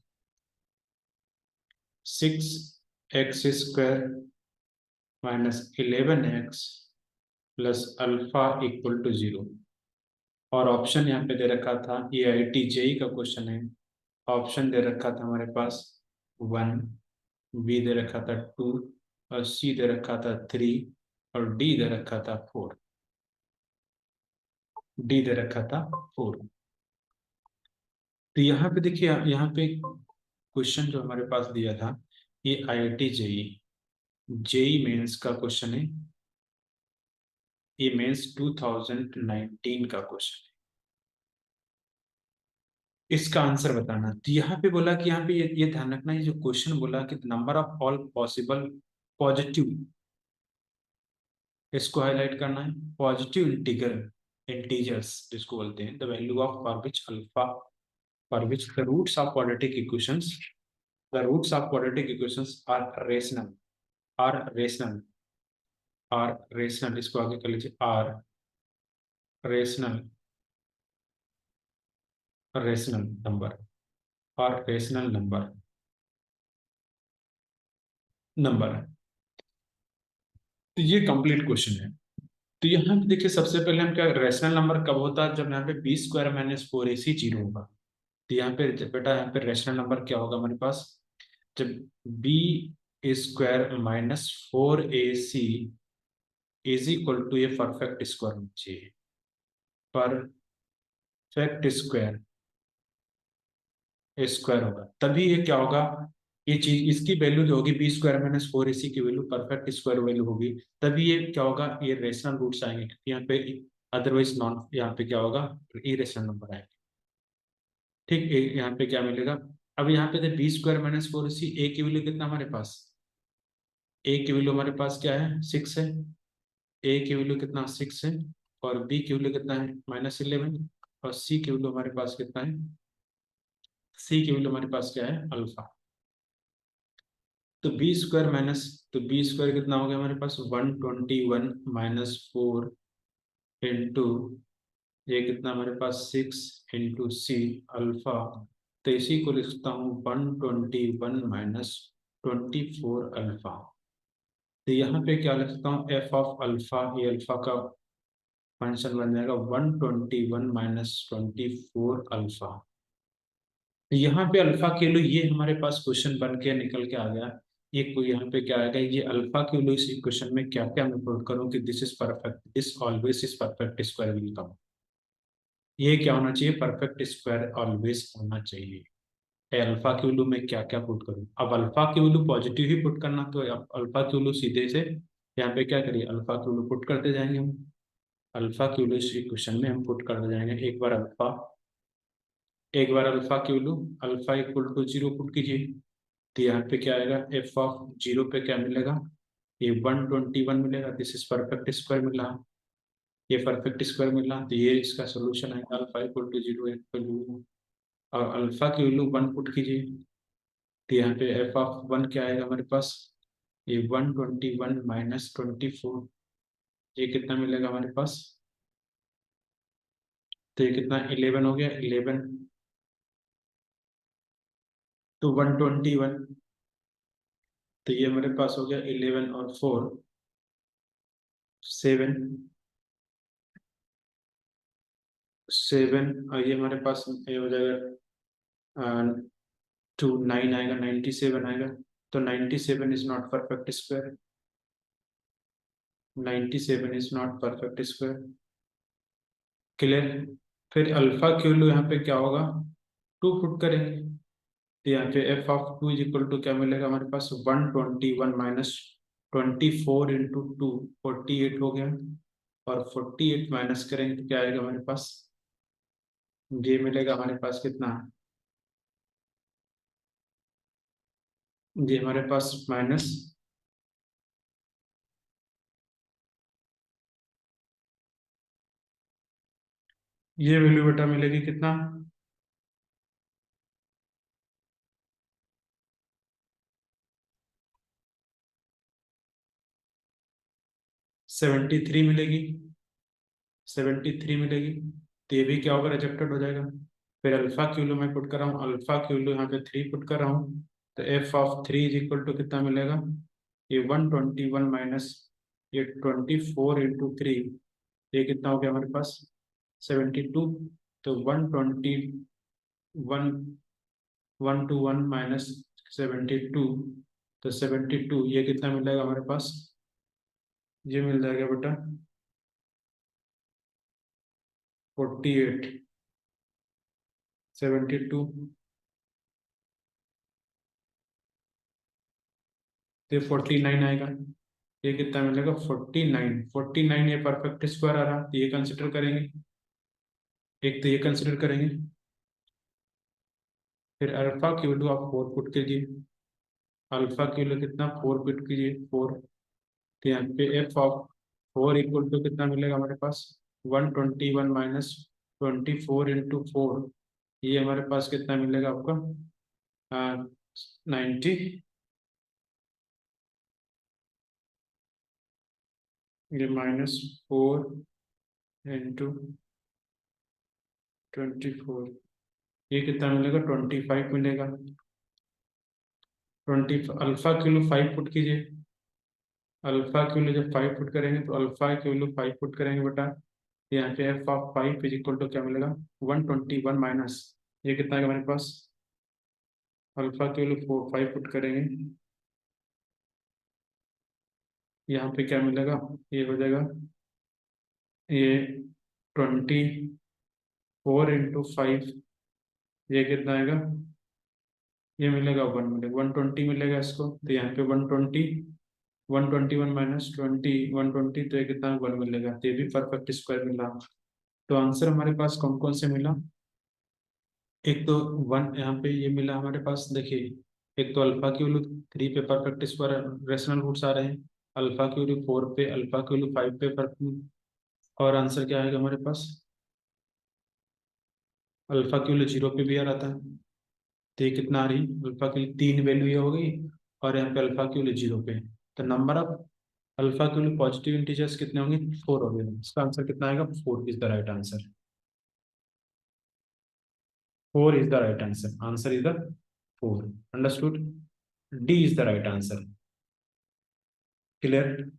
6x² - 11x plus alpha equal to 0। और option यहाँ पे दे रखा था, ये IIT-JEE का question है। Option दे रखा था हमारे पास 1, बी दे रखा था 2, और सी दे रखा था 3, और डी दे रखा था 4। डी दे रखा था 4। तो यहाँ पे देखिए, यहाँ पे क्वेश्चन जो हमारे पास दिया था, ये IIT-JEE जेई मेंस का क्वेश्चन है। ये मेंस 2019 का क्वेश्चन है। इसका आंसर बताना। तो यहाँ पे बोला कि यहाँ पे ये ध्यान रखना, ये जो क्वेश्चन बोला कि number of all possible positive, इसको हाईलाइट करना है। पॉजिटिव इंटीजर्स जिसको बोलते हैं, the value of for which alpha for which the roots of quadratic equations the roots of quadratic equations are rational इसको आगे कर लीजिए, आर रेशनल रेशनल नंबर और रेशनल नंबर है। तो ये कंप्लीट क्वेश्चन है। तो यहाँ पे देखिए, सबसे पहले हम क्या, रेशनल नंबर कब होता है? जब यहाँ पे B² - 4AC 0 होगा। तो यहाँ पे बेटा, यहाँ पे रेशनल नंबर क्या होगा हमारे पास? जब B² - 4AC is equal to, ये परफेक्ट स्क्वायर होना चाहिए, परफेक्ट स्क्वायर होगा, तभी ये क्या होगा, ये चीज, इसकी वैल्यू जो होगी B² - 4AC की वैल्यू परफेक्ट स्क्वायर वैल्यू होगी, तभी ये क्या होगा, ये रेशनल रूट्स आएंगे, क्योंकि यहाँ पे अदरवाइज नॉन, यहाँ पे क्या होगा, इरेशनल नंबर आएंगे। ठीक, यहाँ पे क्या मिलेगा? अब यहाँ पे B² - 4AC, ए की वैल्यू कितना हमारे पास? ए की वैल्यू हमारे पास क्या है? 6 है। ए की वैल्यू कितना? 6 है। और बी की वैल्यू कितना है? -11। और सी की वैल्यू हमारे पास कितना है? सी की वैल्यू हमारे पास क्या है? अल्फा। तो बी स्क्वायर कितना हो गया हमारे पास 121 माइनस 4 इंटू ये कितना हमारे पास 6 इंटू सी अल्फा। तो इसी को लिखता हूँ 121 माइनस 24 अल्फा। तो यहाँ पे क्या लिखता हूँ एफ ऑफ अल्फा, ये अल्फा का फंक्शन बन जाएगा 121 माइनस 24 अल्फा। तो यहाँ पे अल्फा के लिए ये हमारे पास क्वेश्चन बन के निकल के आ गया। ये कोई यहाँ पे क्या आएगा, ये अल्फा के लिए इस इक्वेशन में क्या क्या मैं पुट करूँ कि this is perfect, this always is perfect square will come. ये क्या होना चाहिए, परफेक्ट स्क्वायर ऑलवेज होना चाहिए। अल्फा की वैल्यू में क्या क्या पुट करूँ, अब अल्फा की वैल्यू पॉजिटिव ही पुट करना, तो अब अल्फा की वैल्यू सीधे से यहाँ पे क्या करिए, अल्फा की वैल्यू पुट करते जाएंगे हम। अल्फा की वैल्यू इस इक्वेशन में हम पुट करते जाएंगे। एक बार अल्फा की value, alpha equal to 0 put कीजिए। तो यहाँ पे क्या आएगा, एफ ऑफ 0 पे क्या मिलेगा, ये 121 मिलेगा। दिस इज परफेक्ट स्क्वायर मिला, ये परफेक्ट स्क्वायर मिला, तो ये इसका सोल्यूशन है alpha equal to 0 equal to. और अल्फा की वैल्यू 1 पुट कीजिए। तो यहाँ पे एफ ऑफ 1 क्या आएगा हमारे पास, ये 121 माइनस 24, ये कितना मिलेगा हमारे पास, तो ये कितना 11 हो गया, 11 तो 121, तो ये हमारे पास हो गया 11 और 4 7, 7 और ये हमारे पास ये हो जाएगा 9 आएगा, 97 आएगा। तो 97 is not perfect square, 97 is not perfect square. Clear. फिर अल्फा की वैल्यू यहाँ पे क्या होगा, 2 पुट करेंगे। तो यहाँ पे F of 2 is equal to क्या मिलेगा हमारे पास, 121 माइनस 24 इंटू 2 48 हो गया। और 48 माइनस करेंगे तो क्या आएगा हमारे पास, ये मिलेगा हमारे पास कितना, ये हमारे पास माइनस, ये वैल्यू बेटा मिलेगी कितना, 73 मिलेगी, 73 मिलेगी। तो ये भी क्या होगा, रिजेक्टेड हो जाएगा। फिर अल्फा की वैल्यू मैं पुट कर रहा हूँ, अल्फा की वैल्यू यहाँ पे 3 पुट कर रहा हूँ। तो F of 3 is equal to कितना मिलेगा, ये 121 माइनस ये 24 इंटू 3, ये कितना हो गया हमारे पास 72। तो 121 121 माइनस 72, तो 72 ये कितना मिलेगा हमारे पास, ये मिल जाएगा बेटा 48, 72, तो 49 आएगा। ये कितना मिलेगा 49, 49 ये परफेक्ट स्क्वायर आ रहा, तो ये कंसिडर करेंगे, एक तो ये कंसिडर करेंगे। फिर अल्फा की वैल्यू आप 4 पुट कीजिए, अल्फा की वैल्यू कितना 4 पुट कीजिए 4। तो यहाँ पे एफ ऑफ 4 इक्वल टू कितना मिलेगा हमारे पास, 121 माइनस 24 इंटू 4, ये हमारे पास कितना मिलेगा आपका 90, ये -4 इंटू 24, ये कितना मिलेगा 25 मिलेगा। 20 अल्फा की वैल्यू 5 पुट कीजिए, अल्फा की वैल्यू जब 5 पुट करेंगे तो अल्फा की वैल्यू 5 पुट करेंगे बेटा, यहाँ पे F of 5 is equal to क्या मिलेगा 121 माइनस ये कितना है हमारे पास, अल्फा की वैल्यू 5 पुट करेंगे, यहाँ पे क्या मिलेगा, ये हो जाएगा ये 24 इंटू 5, ये कितना आएगा, ये मिलेगा 1 मिलेगा 120 मिलेगा इसको। तो यहाँ पे 120, 121 माइनस 120, तो ये कितना 1 मिलेगा, तो ये भी परफेक्ट स्क्वायर मिला। तो आंसर हमारे पास कौन कौन से मिला, एक तो 1 यहाँ पे ये मिला हमारे पास, देखिए एक तो अल्फा की वैल्यू 3 पे परफेक्ट स्क्वायर रेशनल रूट्स आ रहे हैं, अल्फा की वैल्यू 4 पे, अल्फा की वैल्यू 5 पे और आंसर क्या आएगा हमारे पास, अल्फा की वैल्यू 0 पे भी आ रहा था। तो ये कितना आ रही, अल्फा की 3 वैल्यू ये हो गई, और यहाँ पे अल्फा क्यू 0 पे, तो number of alpha Q positive integers कितने होंगे, 4 हो गए। इसका आंसर कितना आएगा, 4 is the right answer. 4 is the right answer, answer is the 4। Understood, D is the right answer. Clear.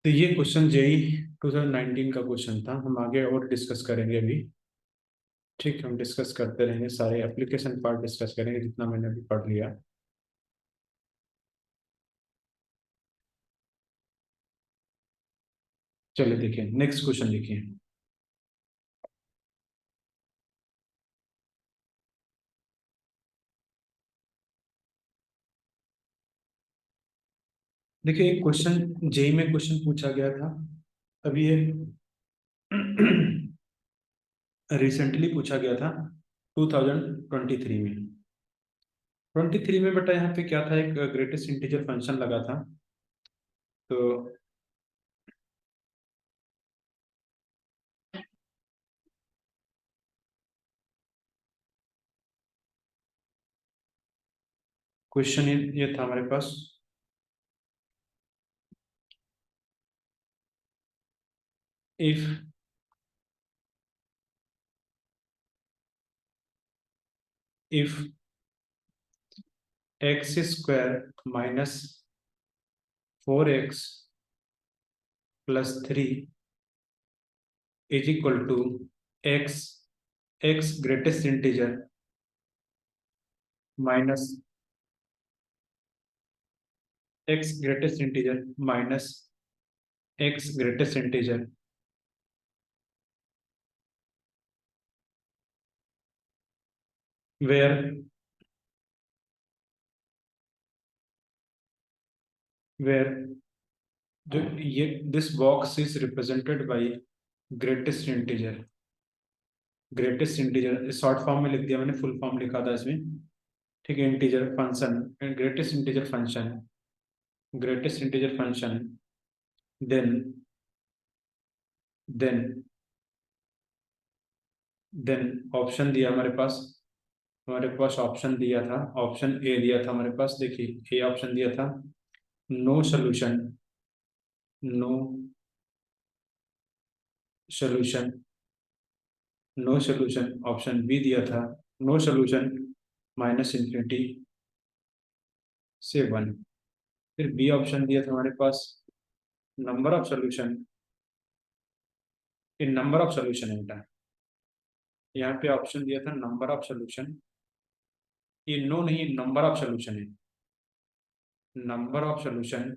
तो ये क्वेश्चन जेई 2019 का क्वेश्चन था। हम आगे और डिस्कस करेंगे अभी। ठीक है, हम डिस्कस करते रहेंगे, सारे एप्लीकेशन पार्ट डिस्कस करेंगे जितना मैंने अभी पढ़ लिया। चलिए देखिए, नेक्स्ट क्वेश्चन देखिए। देखिए एक क्वेश्चन जेई में क्वेश्चन पूछा गया था, अभी ये रिसेंटली पूछा गया था 2023 में। 23 में बेटा यहाँ पे क्या था, एक ग्रेटेस्ट इंटीजर फंक्शन लगा था। तो क्वेश्चन ये था हमारे पास, if if X square minus 4x plus 3 is equal to X X greatest integer minus X greatest integer minus X greatest integer where where जो ये this box is represented by greatest integer. Greatest integer short form में लिख दिया मैंने, full form लिखा था इसमें। ठीक है, integer function, greatest integer function, greatest integer function, then then then option दिया हमारे पास ऑप्शन दिया था, ऑप्शन ए दिया था हमारे पास। देखिए ए ऑप्शन दिया था no solution, no solution, no solution. Option B दिया था नो सोल्यूशन माइनस इंफिनिटी से 1। फिर बी ऑप्शन दिया था हमारे पास number of solution, in number of solution है बेटा। यहाँ पे ऑप्शन दिया था नंबर ऑफ सोल्यूशन, ये नो नहीं, नंबर ऑफ सोल्यूशन है, number of solution,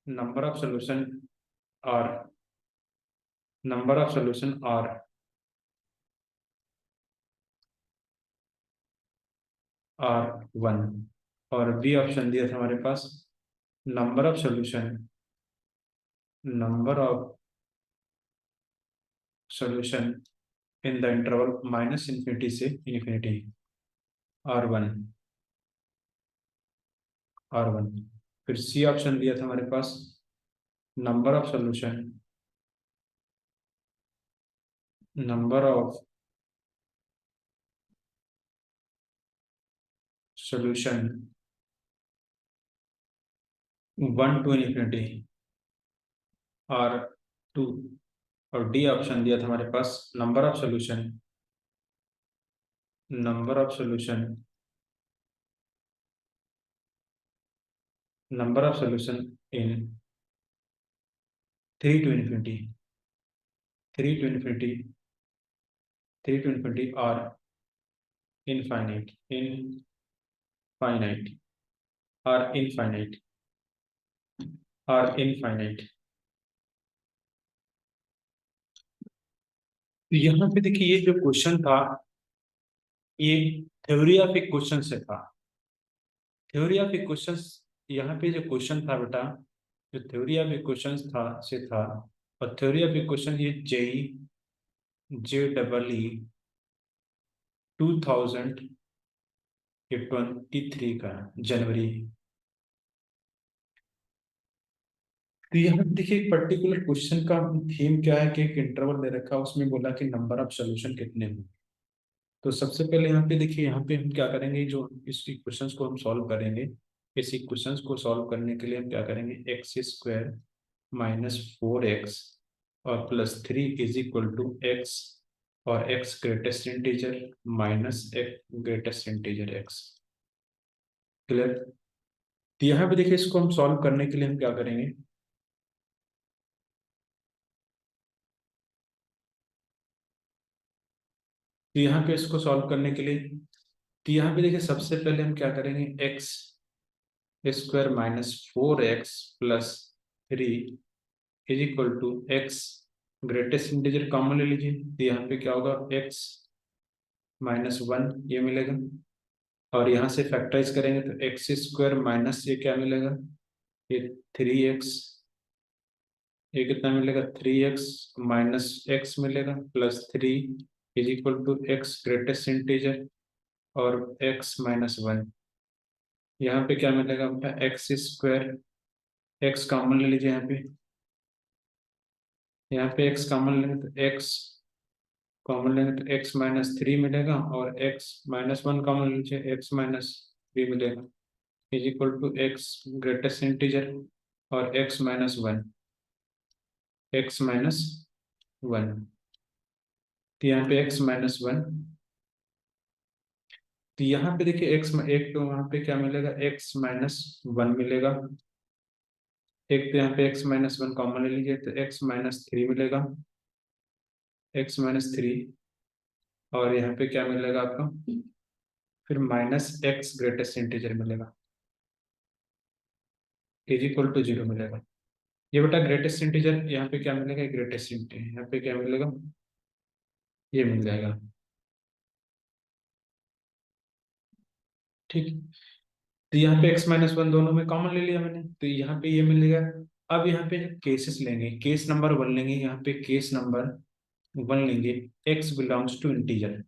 number of solution are, number of solution are are 1। और बी ऑप्शन दिया था हमारे पास number of solution, number of solution in the interval minus infinity से infinity, R1, R1। फिर C option दिया था हमारे पास number of solution, number of solution 1 to infinity, R2। और डी ऑप्शन दिया था हमारे पास number of solution, number of solution, number of solution in 3 to infinity, 3 to infinity, 3 to infinity और इनफाइनाइट, इनफाइनाइट और इनफाइनाइट और इनफाइनाइट। तो यहाँ पे देखिए ये जो क्वेश्चन था, ये थ्योरी ऑफ इक्वेशन से था। थ्योरी ऑफ इक्वेशंस, यहाँ पे जो क्वेश्चन था बेटा, जो थ्योरी ऑफ इक्वेशंस था से था। और थ्योरी ऑफ इक्वेशन ये जेई JEE 2023 का जनवरी। तो यहाँ पे देखिए एक पर्टिकुलर क्वेश्चन का थीम क्या है कि एक इंटरवल दे रखा है, उसमें बोला कि नंबर ऑफ सोल्यूशन कितने हों। तो सबसे पहले यहाँ पे देखिए, यहाँ पे हम क्या करेंगे, जो इस इक्वेशंस को हम सॉल्व करेंगे, इस इक्वेशंस को सॉल्व करने के लिए हम क्या करेंगे, एक्स स्क्वायर माइनस 4x और plus 3 is equal to X, और x greatest integer minus x greatest integer x। Clear? तो यहाँ पे देखिए, इसको हम सॉल्व करने के लिए हम क्या करेंगे, तो यहाँ पे इसको सॉल्व करने के लिए, तो यहाँ पे देखिए सबसे पहले हम क्या करेंगे, X square minus 4x plus 3 is equal to X greatest integer common ले लीजिए, तो यहाँ पे क्या होगा, x माइनस 1 ये मिलेगा, और यहाँ से फैक्टराइज करेंगे तो एक्स स्क्वायर माइनस ये क्या मिलेगा, ये 3x, ये कितना मिलेगा, 3x माइनस एक्स मिलेगा plus 3 is equal to X greatest integer और x माइनस 1। यहाँ पे क्या मिलेगा बेटा, एक्स स्क्वायर, एक्स कॉमन ले लीजिए यहाँ पे x कॉमन लेंगे तो x कॉमन लेंगे तो x माइनस 3 मिलेगा, और x माइनस 1 कॉमन लीजिए, x माइनस 3 मिलेगा, is equal to x greatest integer और x माइनस 1, x माइनस 1, तो यहाँ पे x माइनस 1, तो यहाँ पे देखिए x एक, तो वहाँ पे क्या मिलेगा, x माइनस 1 मिलेगा, एक तो यहाँ पे x माइनस 1 कॉमन ले लीजिए तो x माइनस 3 मिलेगा, x माइनस 3, और यहाँ पे क्या मिलेगा आपको, फिर माइनस x ग्रेटेस्ट इंटीजर मिलेगा, इज इक्वल टू 0 मिलेगा। ये बेटा ग्रेटेस्ट इंटीजर, यहाँ पे क्या मिलेगा, ग्रेटेस्ट इंटीजर यहाँ पे क्या मिलेगा, ये मिल जाएगा। ठीक, तो यहाँ पे x माइनस 1 दोनों में कॉमन ले लिया मैंने, तो यहाँ पे ये मिलेगा। अब यहाँ पे केसेस लेंगे, केस नंबर 1 लेंगे, यहाँ पे केस नंबर 1 लेंगे, x बिलोंग्स टू इंटीजर,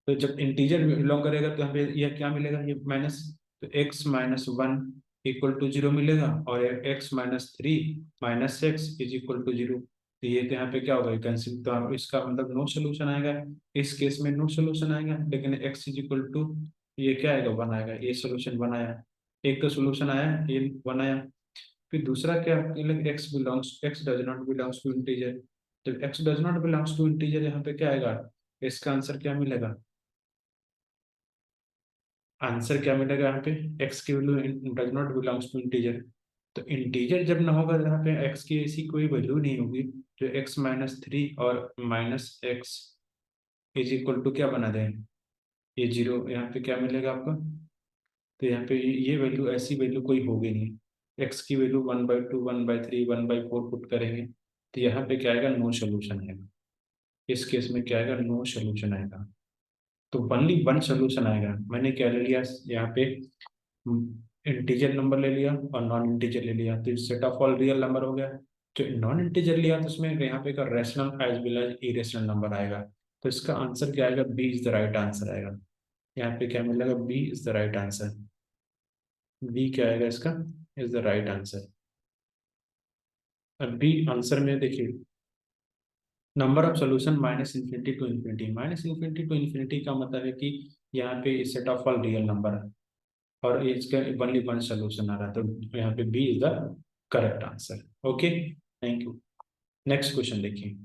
तो जब इंटीजर बिलोंग करेगा तो यहाँ पे यह क्या मिलेगा, ये माइनस, तो x माइनस 1 इक्वल टू 0 मिलेगा, और x minus 3 minus X is equal to 0, तो ये तो यहाँ पे क्या होगा, कैंसिल, तो आप इसका मतलब नो सोल्यूशन आएगा, इस केस में नो सोल्यूशन आएगा, लेकिन x इज इक्वल टू ये क्या आएगा, 1 आएगा, ये सोल्यूशन 1 आया, एक तो सोल्यूशन आया, ये 1 आया। फिर दूसरा क्या, X does not belongs to integer, जब X does not belongs to integer यहाँ पे क्या आएगा, इसका आंसर क्या मिलेगा, आंसर क्या मिलेगा यहाँ पे, एक्स की value does not belongs to integer, तो इंटीजर जब ना होगा यहाँ पे एक्स की ऐसी कोई वैल्यू नहीं होगी जो एक्स माइनस 3 और minus X is equal to क्या बना दें, ये 0, यहाँ पे क्या मिलेगा आपको, तो यहाँ पे ये वैल्यू, ऐसी वैल्यू कोई होगी नहीं, एक्स की वैल्यू 1/2 1/3 1/4 पुट करेंगे, तो यहाँ पे क्या आएगा, नो सोल्यूशन आएगा, इस केस में क्या आएगा, नो सोल्यूशन आएगा, तो ओनली 1 सोल्यूशन आएगा। मैंने क्या ले लिया यहाँ पे, इंटीजर नंबर ले लिया और नॉन इंटीजर ले लिया, तो set of all real number हो गया। जो नॉन इंटीजर लिया तो उसमें यहाँ पे का rational as well as irrational number आएगा, तो इसका आंसर क्या आएगा, B is the right answer आएगा। यहाँ पे क्या मिलेगा, B is the right answer, B क्या आएगा इसका, इज द राइट आंसर। अब बी आंसर में देखिए, number of solution minus infinity to infinity, minus infinity to infinity का मतलब है कि यहाँ पे set of all real number है, और इसका ओनली 1 सोल्यूशन आ रहा है, तो यहाँ पे B is the correct answer. Okay, thank you. Next question देखिए।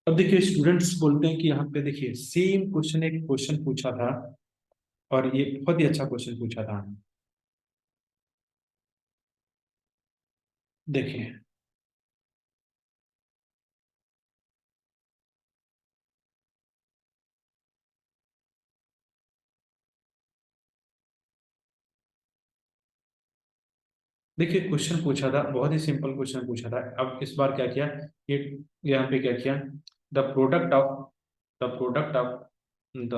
अब देखिए स्टूडेंट्स बोलते हैं कि यहाँ पे देखिए सेम क्वेश्चन, एक क्वेश्चन पूछा था, और ये बहुत ही अच्छा क्वेश्चन पूछा था। देखिए, देखिए क्वेश्चन पूछा था, बहुत ही सिंपल क्वेश्चन पूछा था। अब इस बार क्या किया, ये यहाँ पे क्या किया, the product of the product of the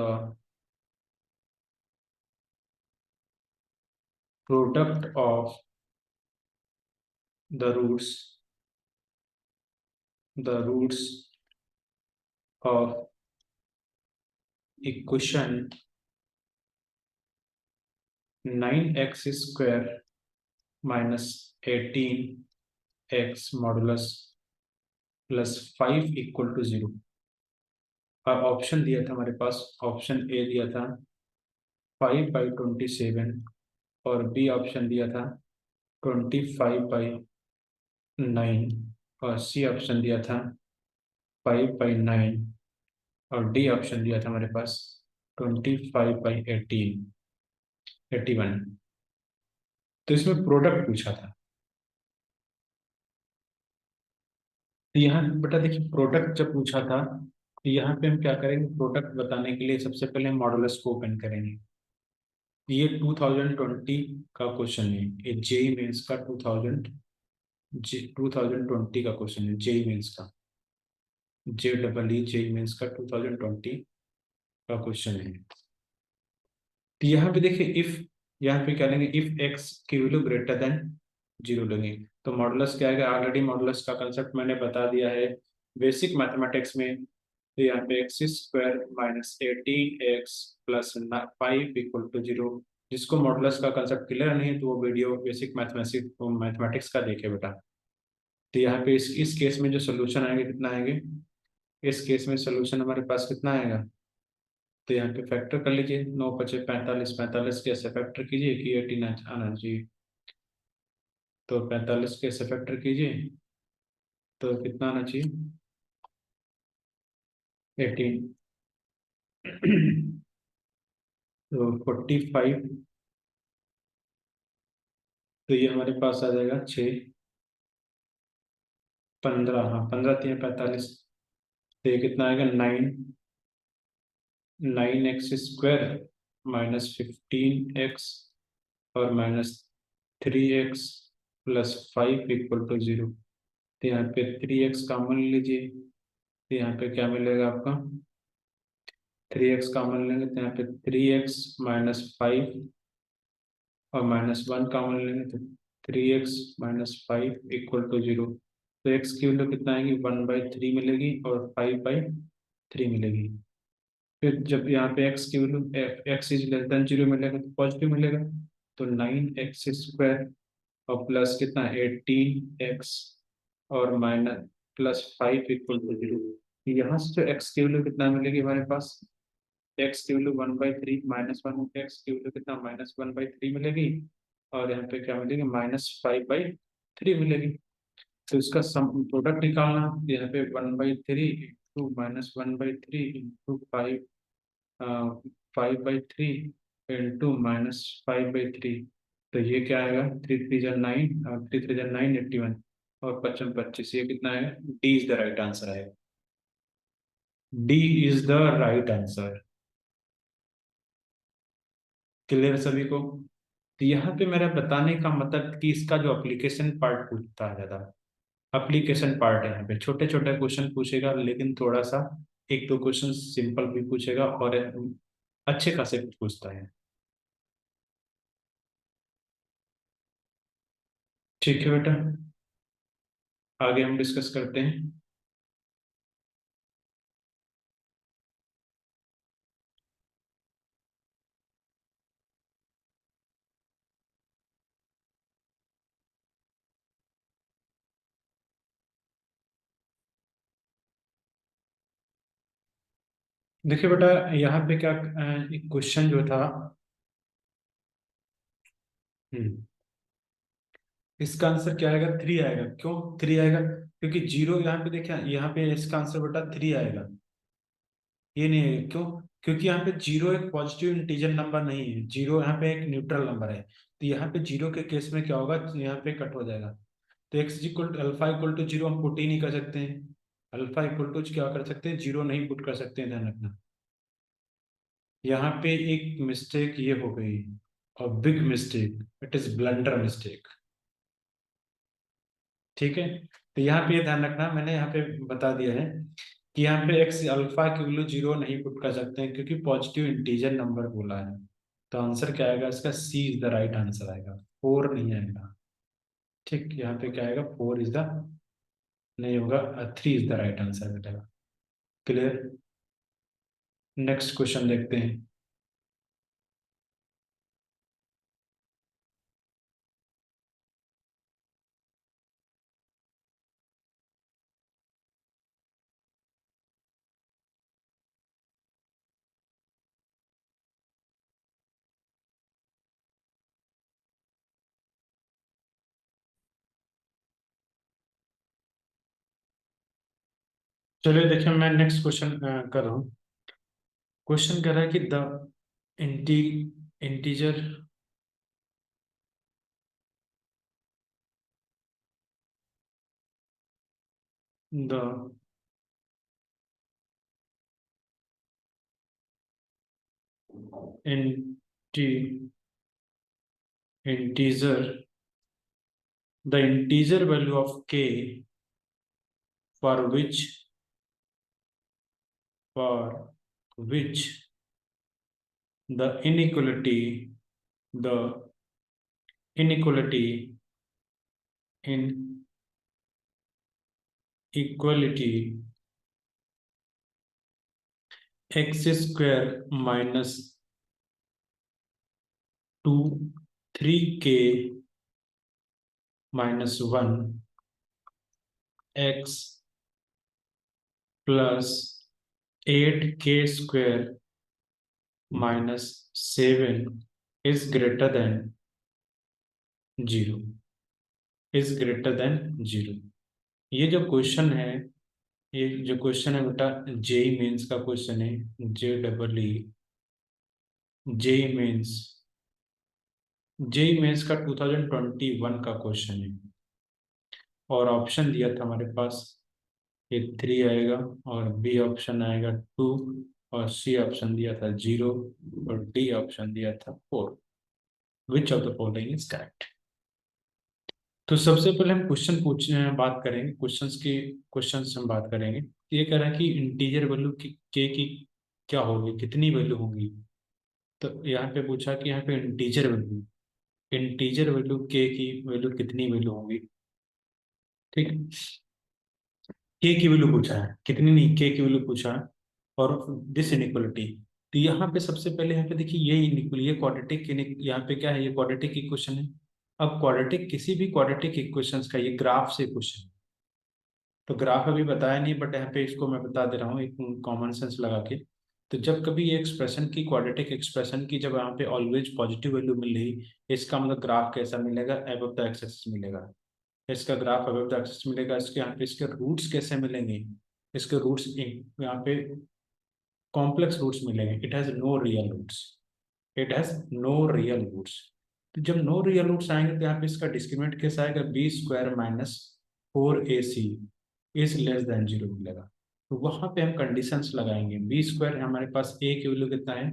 product of the roots of equation 9x square -18x modulus +5 = 0। अब ऑप्शन दिया था हमारे पास, ऑप्शन ए दिया था 5/27, और बी ऑप्शन दिया था 25/9, और सी ऑप्शन दिया था 5/9, और डी ऑप्शन दिया था हमारे पास 25/81। तो इसमें प्रोडक्ट पूछा था। तो यहाँ पे बेटा देखिए, प्रोडक्ट जब पूछा था तो यहाँ पे हम क्या करेंगे, प्रोडक्ट बताने के लिए सबसे पहले मॉडुलस को ओपन करेंगे। ये 2020 का क्वेश्चन है, ये जेई मेंस का 2020 का क्वेश्चन है, जेई मेंस का, JEE जेई मेंस का 2020 का क्वेश्चन है। तो यहाँ पे देखिए, इफ, यहाँ पे क्या लेंगे, इफ एक्स की वैल्यू ग्रेटर देन 0 लेंगे। तो मॉडुलस क्या है, ऑलरेडी मॉडुलस का कंसेप्ट मैंने बता दिया है बेसिक मैथमेटिक्स में। तो यहाँ पे x² -18x + 5 = 0। जिसको मॉडुलस का कंसेप्ट क्लियर नहीं है तो वो वीडियो बेसिक मैथमेटिक्स का देखे बेटा। तो यहाँ पे इस केस में जो सोल्यूशन आएंगे कितना आएंगे, इस केस में सोल्यूशन हमारे पास कितना आएगा, तो यहाँ पे फैक्टर कर लीजिए, 9×5 = 45, 45 के ऐसे फैक्टर कीजिए कि 18 आना चाहिए। तो 45 के ऐसे फैक्टर कीजिए तो कितना आना चाहिए, 18। तो 45, तो ये हमारे पास आ जाएगा 6, 15, हाँ 15×3 = 45। तो ये कितना आएगा, 9x² -15x और -3x +5 = 0। तो यहाँ पे 3x कॉमन लीजिए, तो यहाँ पे क्या मिलेगा आपका, 3x कॉमन लेंगे तो यहाँ पे 3x -5 और -1 कॉमन लेंगे तो 3x -5 = 0। तो x की वैल्यू कितना आएगी, 1/3 मिलेगी और 5/3 मिलेगी। फिर जब यहाँ पे x की वैल्यू, x <0 मिलेगा तो पॉजिटिव मिलेगा। तो 9x² और प्लस कितना, 18x और -+5 = 0। यहाँ से जो x की वैल्यू कितना मिलेगी हमारे पास, एक्स की वैल्यू 1/3, -1 एक्स की वैल्यू कितना, -1/3 मिलेगी, और यहाँ पे क्या मिलेगी, -5/3 मिलेगी। तो इसका सम प्रोडक्ट निकालना, तो यहाँ पे 1/3 इंटू -1/3 इंटू 5/3 इंटू -5/3। तो ये क्या आएगा, 3×3 = 9 और 3×3 = 9, 81 और 55 25, ये कितना आएगा, D is the right answer आएगा। D is the right answer. Clear सभी को। तो यहाँ पे मेरा बताने का मतलब कि इसका जो एप्लीकेशन पार्ट पूछता है ज्यादा, एप्लीकेशन पार्ट है, यहाँ पे छोटे छोटे क्वेश्चन पूछेगा, लेकिन थोड़ा सा एक दो क्वेश्चन सिंपल भी पूछेगा और अच्छे खासे पूछता है। ठीक है बेटा, आगे हम डिस्कस करते हैं। देखिए बेटा, यहाँ पे क्या एक क्वेश्चन जो था, हम्म, इसका आंसर क्या आएगा, 3 आएगा। क्यों 3 आएगा, क्योंकि जीरो यहाँ पे देखिए, यहाँ पे इसका आंसर बेटा 3 आएगा, ये नहीं है। क्यों, क्योंकि यहाँ पे जीरो एक पॉजिटिव इंटीजर नंबर नहीं है, जीरो यहाँ पे एक न्यूट्रल नंबर है। तो यहाँ पे जीरो के केस में क्या होगा, यहाँ पे कट हो जाएगा। तो x=α=0 हम पुट ही नहीं कर सकते हैं, अल्फा क्या कर सकते हैं, जीरो नहीं पुट कर सकते हैं, ध्यान रखना। यहाँ पे एक मिस्टेक ये हो गई, और big mistake, it is blunder mistake. ठीक है, तो यहाँ पे ये ध्यान रखना, मैंने यहाँ पे बता दिया है कि यहाँ पे एक्स अल्फा की वैल्यू जीरो नहीं पुट कर सकते हैं, क्योंकि पॉजिटिव इंटीजर नंबर बोला है। तो आंसर क्या आएगा इसका, सी इज द राइट आंसर आएगा, 4 नहीं आएगा। ठीक, यहाँ पे क्या आएगा, 4 इज द, नहीं होगा, 3 इज द राइट आंसर बेटा। क्लियर। नेक्स्ट क्वेश्चन देखते हैं। चलिए देखिए, मैं नेक्स्ट क्वेश्चन कर रहा हूँ। क्वेश्चन कह रहा है कि the inte integer the inte integer the integer value of k for which the inequality in equality x square minus 2 3k minus 1 x plus 8k square minus 7 is greater than 0 is greater than 0। ये जो question है, ये जो question है बेटा, JEE Mains का question है। JEE JEE Mains, JEE Mains का 2021 का क्वेश्चन है। और ऑप्शन दिया था हमारे पास, ये 3 आएगा, और बी ऑप्शन आएगा 2, और सी ऑप्शन दिया था 0, और डी ऑप्शन दिया था 4। Which of the following is correct? तो सबसे पहले हम क्वेश्चन बात करेंगे, क्वेश्चन हम बात करेंगे। ये कह रहा है कि इंटीजर वैल्यू की के की क्या होगी, कितनी वैल्यू होगी। तो यहाँ पे पूछा कि यहाँ पे इंटीजर वैल्यू के की वैल्यू कितनी वैल्यू होगी। ठीक, के की वैल्यू पूछा है, कितनी नहीं, के की वैल्यू पूछा है। और दिस इनइक्वलिटी, तो यहाँ पे सबसे पहले यहाँ पे देखिए, ये इनइक्वल, ये क्वाड्रेटिक, यहाँ पे क्या है, ये क्वाड्रेटिक इक्वेशन है। अब क्वाड्रेटिक, किसी भी क्वाड्रेटिक इक्वेशंस का ये ग्राफ से क्वेश्चन, तो ग्राफ अभी बताया नहीं, बट यहाँ पे इसको मैं बता दे रहा हूँ एक कॉमन सेंस लगा के। तो जब कभी ये एक्सप्रेशन की, क्वाड्रेटिक एक्सप्रेशन की, जब यहाँ पे ऑलवेज पॉजिटिव वैल्यू मिल रही, इसका मतलब ग्राफ कैसा मिलेगा, एबव द एक्स एक्सिस मिलेगा। इसका ग्राफ अबव द एक्सिस मिलेगा। इसके यहाँ पे इसके रूट्स कैसे मिलेंगे, इसके रूट्स यहाँ पे कॉम्प्लेक्स रूट्स मिलेंगे। It has no real roots, it has no real roots. तो जब नो रियल रूट्स आएंगे तो यहाँ पे इसका डिस्क्रिमिनेंट कैसा आएगा, B square minus 4ac is less than 0 मिलेगा। तो वहां पे हम कंडीशंस लगाएंगे। बी स्क्वायर हमारे पास ए की वैल्यू कितना है,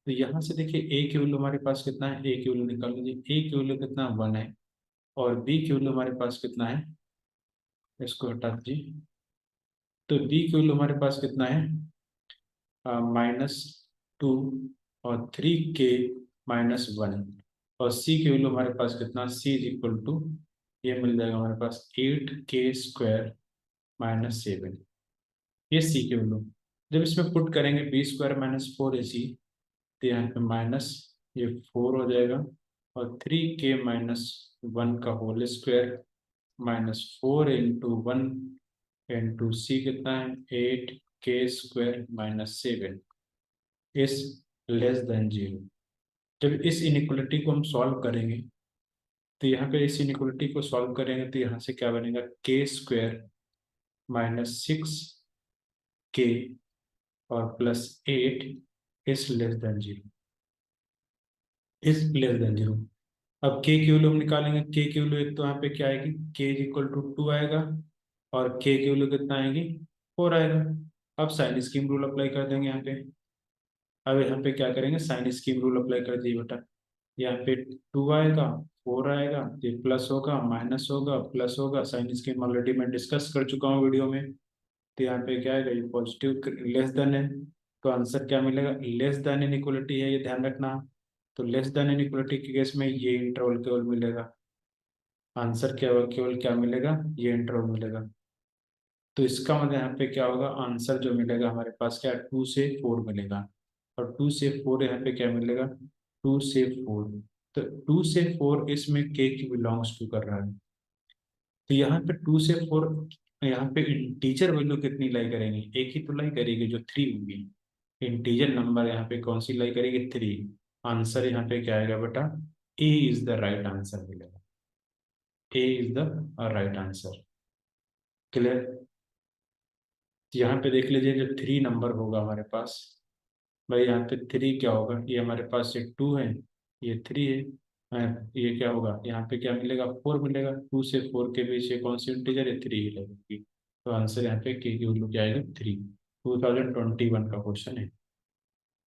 तो यहाँ से देखिए ए की वैल्यू हमारे पास कितना है, ए की वैल्यू निकाल लीजिए। ए की वैल्यू कितना, 1 है। और बी की वैल्यू हमारे पास कितना है, इसको हटा दीजिए। तो बी की वैल्यू हमारे पास कितना है, -2, और 3k -1। और सी की वैल्यू हमारे पास कितना, सी इज इक्वल टू, ये मिल जाएगा हमारे पास 8k स्क्वायर -7। ये सी की वैल्यू, जब इसमें पुट करेंगे बी स्क्वायर -4ac, तो यहाँ पे माइनस, ये 4 हो जाएगा। और 3k -1 का होल स्क्वायर -4 × 1 इंटू सी कितना है, 8k² -7 इज लेस देन 0। जब इस इनइक्वलिटी को हम सॉल्व करेंगे, तो यहाँ पे इस इनइक्वलिटी को सॉल्व करेंगे तो यहाँ से क्या बनेगा, k² -6k और +8 is less than 0, is less than 0। अब के की वैल्यू हम निकालेंगे। के की वैल्यू एक तो यहाँ पे क्या आएगी, के इज इक्वल टू 2 आएगा, और के की वैल्यू कितना आएगी, 4 आएगा। अब साइन स्कीम रूल अप्लाई कर देंगे यहाँ पे। अब यहाँ पे क्या करेंगे, साइन स्कीम रूल अप्लाई कर दिए बेटा। यहाँ पे 2 आएगा, 4 आएगा, ये प्लस होगा, माइनस होगा, प्लस होगा। साइन स्कीम ऑलरेडी मैं डिस्कस कर चुका हूँ वीडियो में। तो यहाँ पे क्या आएगा, ये पॉजिटिव लेस देन है, तो आंसर क्या मिलेगा, लेस देन इनइक्वलिटी है, ये ध्यान रखना। तो लेस देन इनइक्वलिटी के केस में ये इंटरवल केवल मिलेगा। आंसर केवल केवल क्या मिलेगा, ये इंटरवल मिलेगा। तो इसका मतलब यहाँ पे क्या होगा, आंसर जो मिलेगा हमारे पास क्या, 2 से 4 मिलेगा। और 2 से 4 यहाँ पे क्या मिलेगा, 2 से 4। तो 2 से 4 इसमें के की बिलोंग्स टू कर रहा है। तो यहाँ पे 2 से 4, यहाँ पे इंटीजर वैल्यू कितनी लाई करेंगे, एक ही तो लाई करेगी जो 3 होगी। इंटीजर नंबर यहाँ पे कौन सी लाई करेगी, 3। आंसर यहाँ पे क्या आएगा बेटा, A is the right answer मिलेगा। A is the right answer. Clear? तो यहाँ पे देख लीजिए, जो 3 नंबर होगा हमारे पास, भाई यहाँ पे 3 क्या होगा, ये हमारे पास एक 2 है, ये 3 है। ये क्या होगा, यहाँ पे क्या मिलेगा, 4 मिलेगा। 2 से 4 के बीच ये कौन सी इंटीजर है, 3 ही लगेगी। तो आंसर यहाँ पे के की वैल्यू क्या आएगा, 3। 2021 का क्वेश्चन है।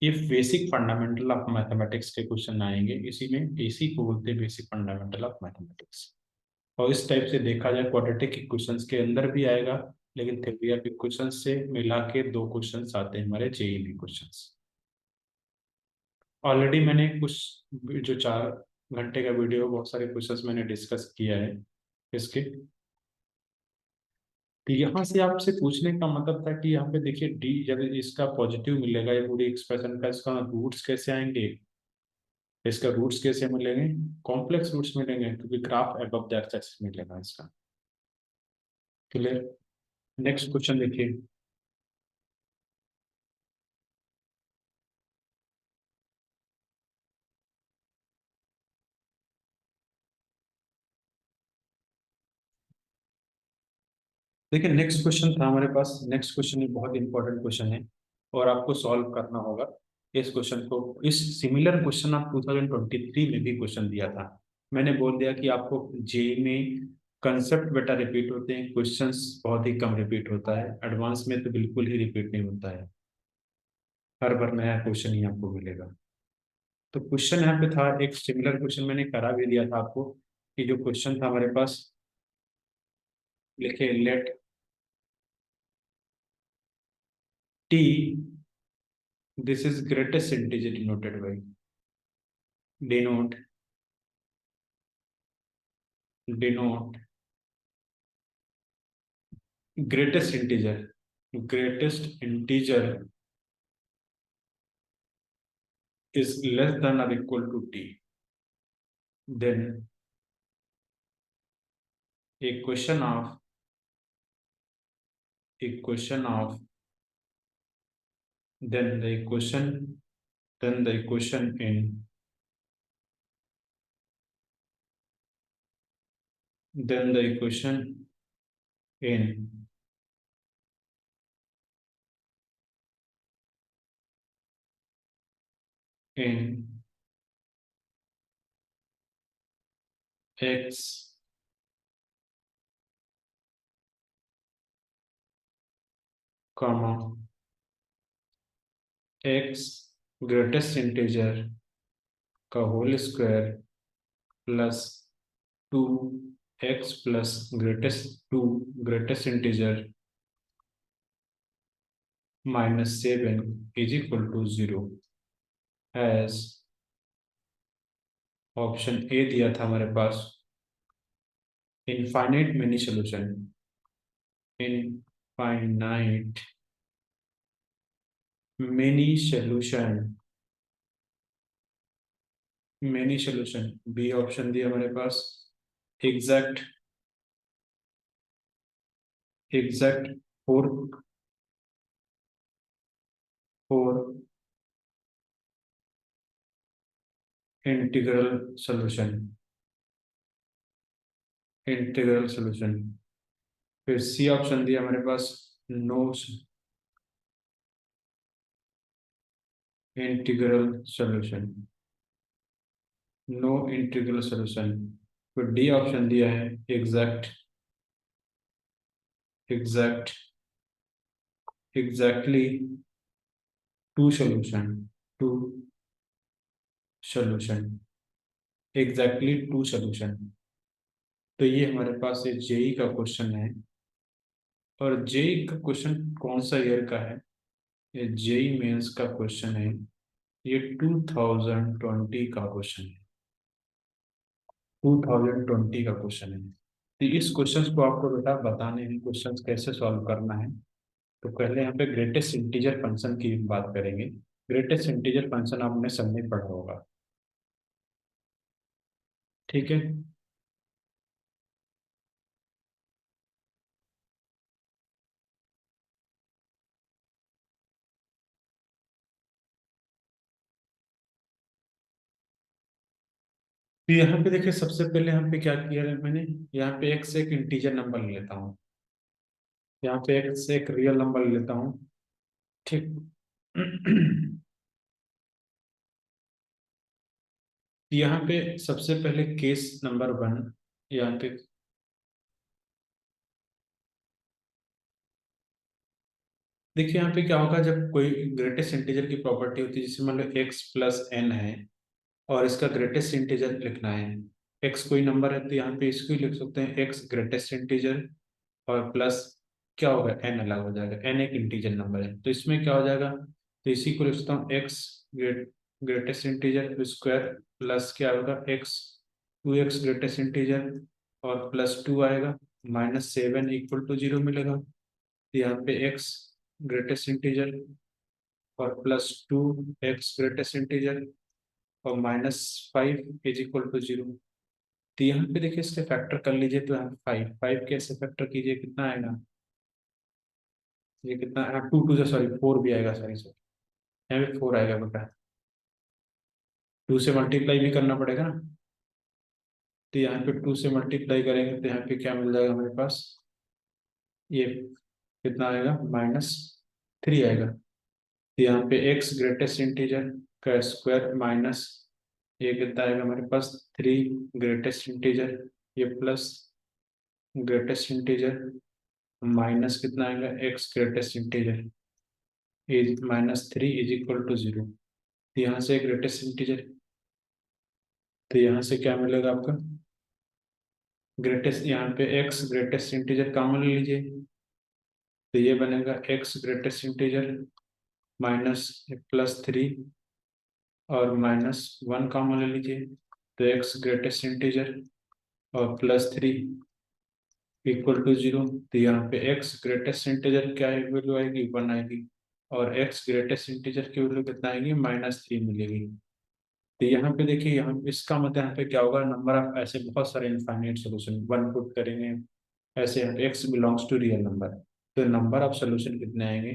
ये बेसिक फंडामेंटल ऑफ मैथमेटिक्स के क्वेश्चन आएंगे, इसी में इसी को बोलते हैं बेसिक फंडामेंटल ऑफ मैथमेटिक्स। और इस टाइप से देखा जाए क्वाड्रेटिक के क्वेश्चंस के अंदर भी आएगा, लेकिन थ्योरी के क्वेश्चन से मिला के 2 क्वेश्चंस आते हैं हमारे जेई में क्वेश्चंस। ऑलरेडी मैंने कुछ जो 4 घंटे का वीडियो, बहुत सारे क्वेश्चंस मैंने डिस्कस किया है इसके। तो यहाँ से आपसे पूछने का मतलब था कि यहाँ पे देखिए डी, जब इसका पॉजिटिव मिलेगा ये पूरी एक्सप्रेशन का, इसका रूट्स कैसे आएंगे, इसका रूट्स कैसे मिलेंगे, कॉम्प्लेक्स रूट्स मिलेंगे, क्योंकि graph above the x axis मिलेगा इसका। क्लियर। नेक्स्ट क्वेश्चन देखिए। देखिए नेक्स्ट क्वेश्चन था हमारे पास, नेक्स्ट क्वेश्चन ये बहुत इंपॉर्टेंट क्वेश्चन है और आपको सॉल्व करना होगा इस क्वेश्चन को। इस सिमिलर क्वेश्चन आप 2023 में भी क्वेश्चन दिया था। मैंने बोल दिया कि आपको जेई में कंसेप्ट बेटा रिपीट होते हैं, क्वेश्चंस बहुत ही कम रिपीट होता है, एडवांस में तो बिल्कुल ही रिपीट नहीं होता है, हर बार नया क्वेश्चन ही आपको मिलेगा। तो क्वेश्चन यहाँ पे था, एक सिमिलर क्वेश्चन मैंने करा भी दिया था आपको, कि जो क्वेश्चन था हमारे पास, लिखे let T, this is greatest integer denoted by, denote denote greatest integer, greatest integer is less than or equal to t, then a question of equation of then the equation then the equation in then the equation in in x comma x greatest integer का whole square plus 2x plus greatest integer -7 is equal to 0 has, option A दिया था हमारे पास, infinite many solution, infinite many solution, many solution. B option दिया हमारे पास, exact exact four four integral solution, integral solution. फिर C option दिया हमारे पास, no integral solution, no integral solution. फिर डी ऑप्शन दिया है, exact exact exactly two solution, two solution, exactly two solution. तो ये हमारे पास एक जेई का क्वेश्चन है, और जेई का क्वेश्चन कौन सा ईयर का है, ये जेई मेंस का क्वेश्चन है, ये 2020 का क्वेश्चन है, 2020 का क्वेश्चन है। तो इस क्वेश्चन को आपको बेटा बताने हैं, क्वेश्चन कैसे सॉल्व करना है। तो पहले यहाँ पे ग्रेटेस्ट इंटीजर फंक्शन की बात करेंगे। ग्रेटेस्ट इंटीजर फंक्शन आपने सबने पढ़ा होगा, ठीक है। तो यहाँ पे देखिए, सबसे पहले यहाँ पे क्या किया है मैंने, यहाँ पे एक्स एक इंटीजर नंबर लेता हूँ, यहाँ पे एक से एक रियल नंबर ले लेता हूँ। ठीक। यहाँ पे सबसे पहले केस नंबर 1, यहाँ पे देखिए यहाँ पे क्या होगा जब कोई ग्रेटेस्ट इंटीजर की प्रॉपर्टी होती है, जिसमें मान लो एक्स प्लस एन है और इसका ग्रेटेस्ट इंटीजर लिखना है। एक्स कोई नंबर है तो यहाँ पे इसको ही लिख सकते हैं एक्स ग्रेटेस्ट इंटीजर, और प्लस क्या होगा एन अलग हो जाएगा, एन एक इंटीजर नंबर है तो इसमें क्या हो जाएगा, तो इसी को लिखता हूँ x greatest integer square, plus क्या होगा एक्स 2x ग्रेटेस्ट इंटीजर, और प्लस 2 आएगा, -7 इक्वल टू 0 मिलेगा। तो यहाँ पे एक्स ग्रेटेस्ट इंटीजर और +2 x ग्रेटेस्ट इंटीजर और -5 इज इक्वल टू 0। तो यहाँ पे देखिए इसके फैक्टर कर लीजिए, तो यहाँ 5 कैसे फैक्टर कीजिए, कितना आएगा, ये कितना, हाँ 2 2 सॉरी 4 भी आएगा, सॉरी सॉरी, यहाँ पे 4 आएगा बेटा, 2 से मल्टीप्लाई भी करना पड़ेगा ना। तो यहाँ पे 2 से मल्टीप्लाई करेंगे तो यहाँ पे क्या मिल जाएगा हमारे पास, ये कितना आएगा, -3 आएगा। तो यहाँ पे एक्स ग्रेटेस्ट इंटीजर का स्क्वायर माइनस, ये कितना आएगा हमारे पास 3 ग्रेटेस्ट इंटीजर, ये प्लस ग्रेटेस्ट इंटीजर माइनस कितना आएगा x greatest integer is -3 is equal to 0। तो यहाँ से ग्रेटेस्ट इंटीजर, तो यहाँ से क्या मिलेगा आपका ग्रेटेस्ट, यहाँ पे एक्स ग्रेटेस्ट इंटीजर कॉमन ले लीजिए, तो ये बनेगा एक्स ग्रेटेस्ट इंटीजर माइनस +3 और -1 कॉमन ले लीजिए, तो एक्स ग्रेटेस्ट इंटीजर और +3 इक्वल टू 0। तो यहाँ पे एक्स ग्रेटेस्ट इंटीजर क्या वैल्यू आएगी, 1 आएगी, और एक्स ग्रेटेस्ट इंटीजर की वैल्यू कितना आएगी, -3 मिलेगी। तो यहाँ पे देखिए, यहाँ इसका मतलब यहाँ पे क्या होगा, नंबर ऑफ ऐसे बहुत सारे इनफाइनाइट सोल्यूशन 1 पुट करेंगे, ऐसे यहाँ पे x belongs to real number, तो नंबर ऑफ सोल्यूशन कितने आएंगे,